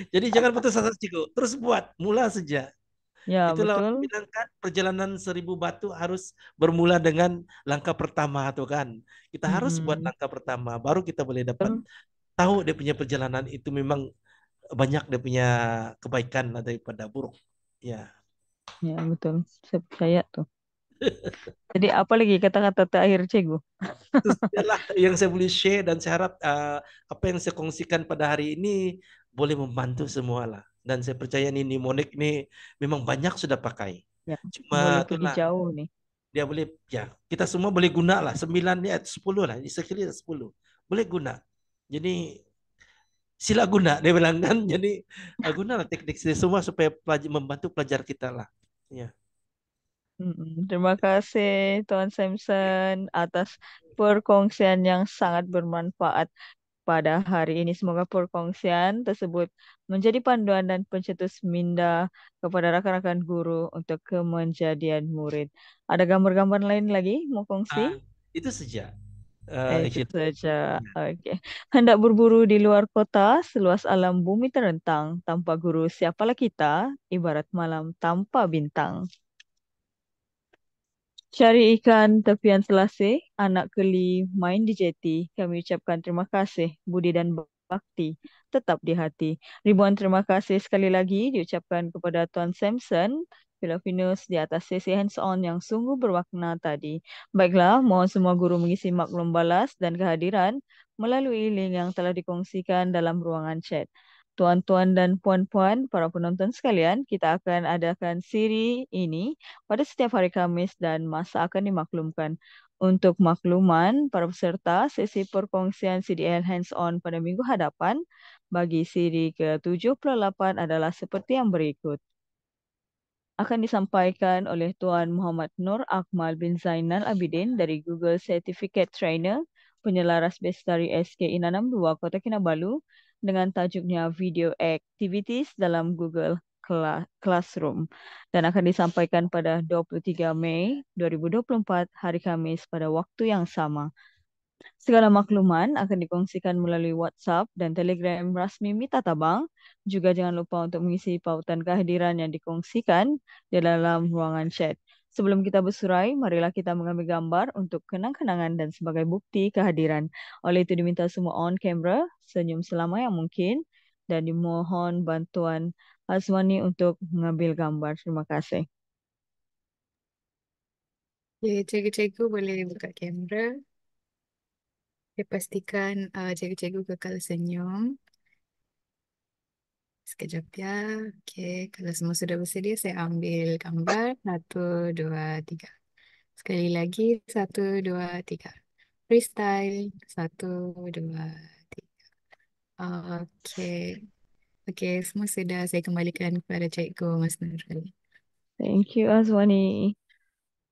Jadi jangan putus asa, Ciko. Terus buat, mula saja. Ya, Itulah betul. orang bilang kan perjalanan 1000 batu harus bermula dengan langkah pertama tuh kan. Kita harus buat langkah pertama, baru kita boleh dapat tahu dia punya perjalanan itu memang banyak dia punya kebaikan daripada buruk. Ya. Ya, betul. Saya percaya tuh. Jadi apa lagi kata-kata terakhir Cikgu? Itulah yang saya boleh share dan saya harap apa yang saya kongsikan pada hari ini boleh membantu semua lah. Dan saya percaya nih mnemonik ini memang banyak sudah pakai. Ya, boleh Cuma pergi itulah jauh nih. dia boleh ya kita semua boleh guna lah 9 ni 10 lah sekali 10 boleh guna. Jadi sila guna dia bilang kan. Jadi gunalah teknik semua supaya membantu pelajar kita lah. Ya. Terima kasih Tuan Samson atas perkongsian yang sangat bermanfaat pada hari ini. Semoga perkongsian tersebut menjadi panduan dan pencetus minda kepada rakan-rakan guru untuk kemenjadian murid. Ada gambar-gambar lain lagi mau kongsi? Itu saja. Itu saja. Oke. Hendak berburu di luar kota, seluas alam bumi terentang. Tanpa guru, siapalah kita? Ibarat malam tanpa bintang. Cari ikan tepian selasih, anak keli main di jeti. Kami ucapkan terima kasih, budi dan bakti tetap di hati. Ribuan terima kasih sekali lagi diucapkan kepada Tuan Samson Philofinus di atas sesi hands-on yang sungguh bermakna tadi. Baiklah, mohon semua guru mengisi maklum balas dan kehadiran melalui link yang telah dikongsikan dalam ruangan chat. Tuan-tuan dan puan-puan, para penonton sekalian, kita akan adakan siri ini pada setiap hari Kamis dan masa akan dimaklumkan. Untuk makluman para peserta, sesi perkongsian CDL hands-on pada minggu hadapan bagi siri ke-78 adalah seperti yang berikut. Akan disampaikan oleh Tuan Muhammad Nur Akmal bin Zainal Abidin dari Google Certificate Trainer, penyelaras Bestari SKI 62 Kota Kinabalu dengan tajuknya Video Activities dalam Google Classroom dan akan disampaikan pada 23 Mei 2024 hari Kamis pada waktu yang sama. Segala makluman akan dikongsikan melalui WhatsApp dan Telegram rasmi Mita Tabang. Juga jangan lupa untuk mengisi pautan kehadiran yang dikongsikan di dalam ruangan chat. Sebelum kita bersurai, marilah kita mengambil gambar untuk kenang-kenangan dan sebagai bukti kehadiran. Oleh itu diminta semua on camera, senyum selama yang mungkin, dan dimohon bantuan Azwani untuk mengambil gambar. Terima kasih. Ya, cikgu-cikgu boleh buka kamera. Saya pastikan cikgu-cikgu kekal senyum. Sekejap ya. Okey, kalau semua sudah bersedia, saya ambil gambar. 1, 2, 3. Sekali lagi, 1, 2, 3. Freestyle. 1, 2, 3. Okey. Okey, semua sudah saya kembalikan kepada cikgu Mas Nurul. Thank you, Azwani.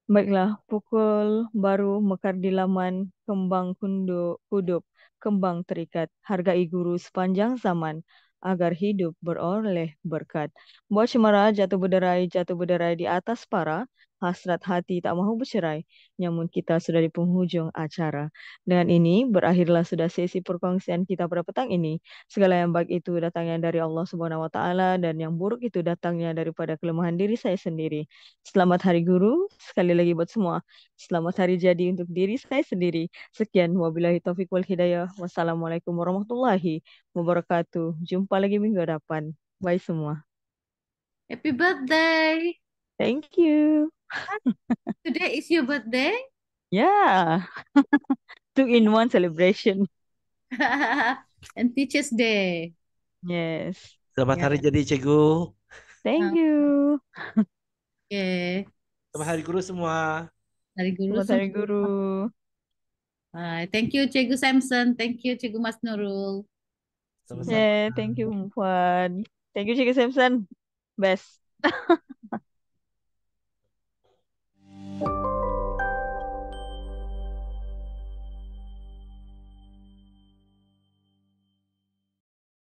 Baiklah, pukul baru mekar di laman, kembang kudup, kembang terikat, hargai guru sepanjang zaman, agar hidup beroleh berkat. Buat cemara jatuh berderai di atas para, hasrat hati tak mahu bercerai, namun kita sudah di penghujung acara. Dengan ini, berakhirlah sudah sesi perkongsian kita pada petang ini. Segala yang baik itu datangnya dari Allah Subhanahu wa Ta'ala, dan yang buruk itu datangnya daripada kelemahan diri saya sendiri. Selamat Hari Guru, sekali lagi buat semua. Selamat hari jadi untuk diri saya sendiri. Sekian, wabillahi taufiq wal hidayah. Wassalamualaikum warahmatullahi wabarakatuh. Jumpa lagi minggu depan. Bye semua. Happy birthday. Thank you. Today is your birthday. Yeah, 2-in-1 celebration. And Teachers Day. Yes, Selamat Ya. hari jadi cikgu. thank you. Okay. Selamat hari guru semua. Hari Guru Selamat Hari semua. Guru. Thank you Cikgu Samson. Thank you Cikgu Mas Nurul. Sama-sama. Yeah, thank you, Puan. Thank you, Cikgu Samson. Best.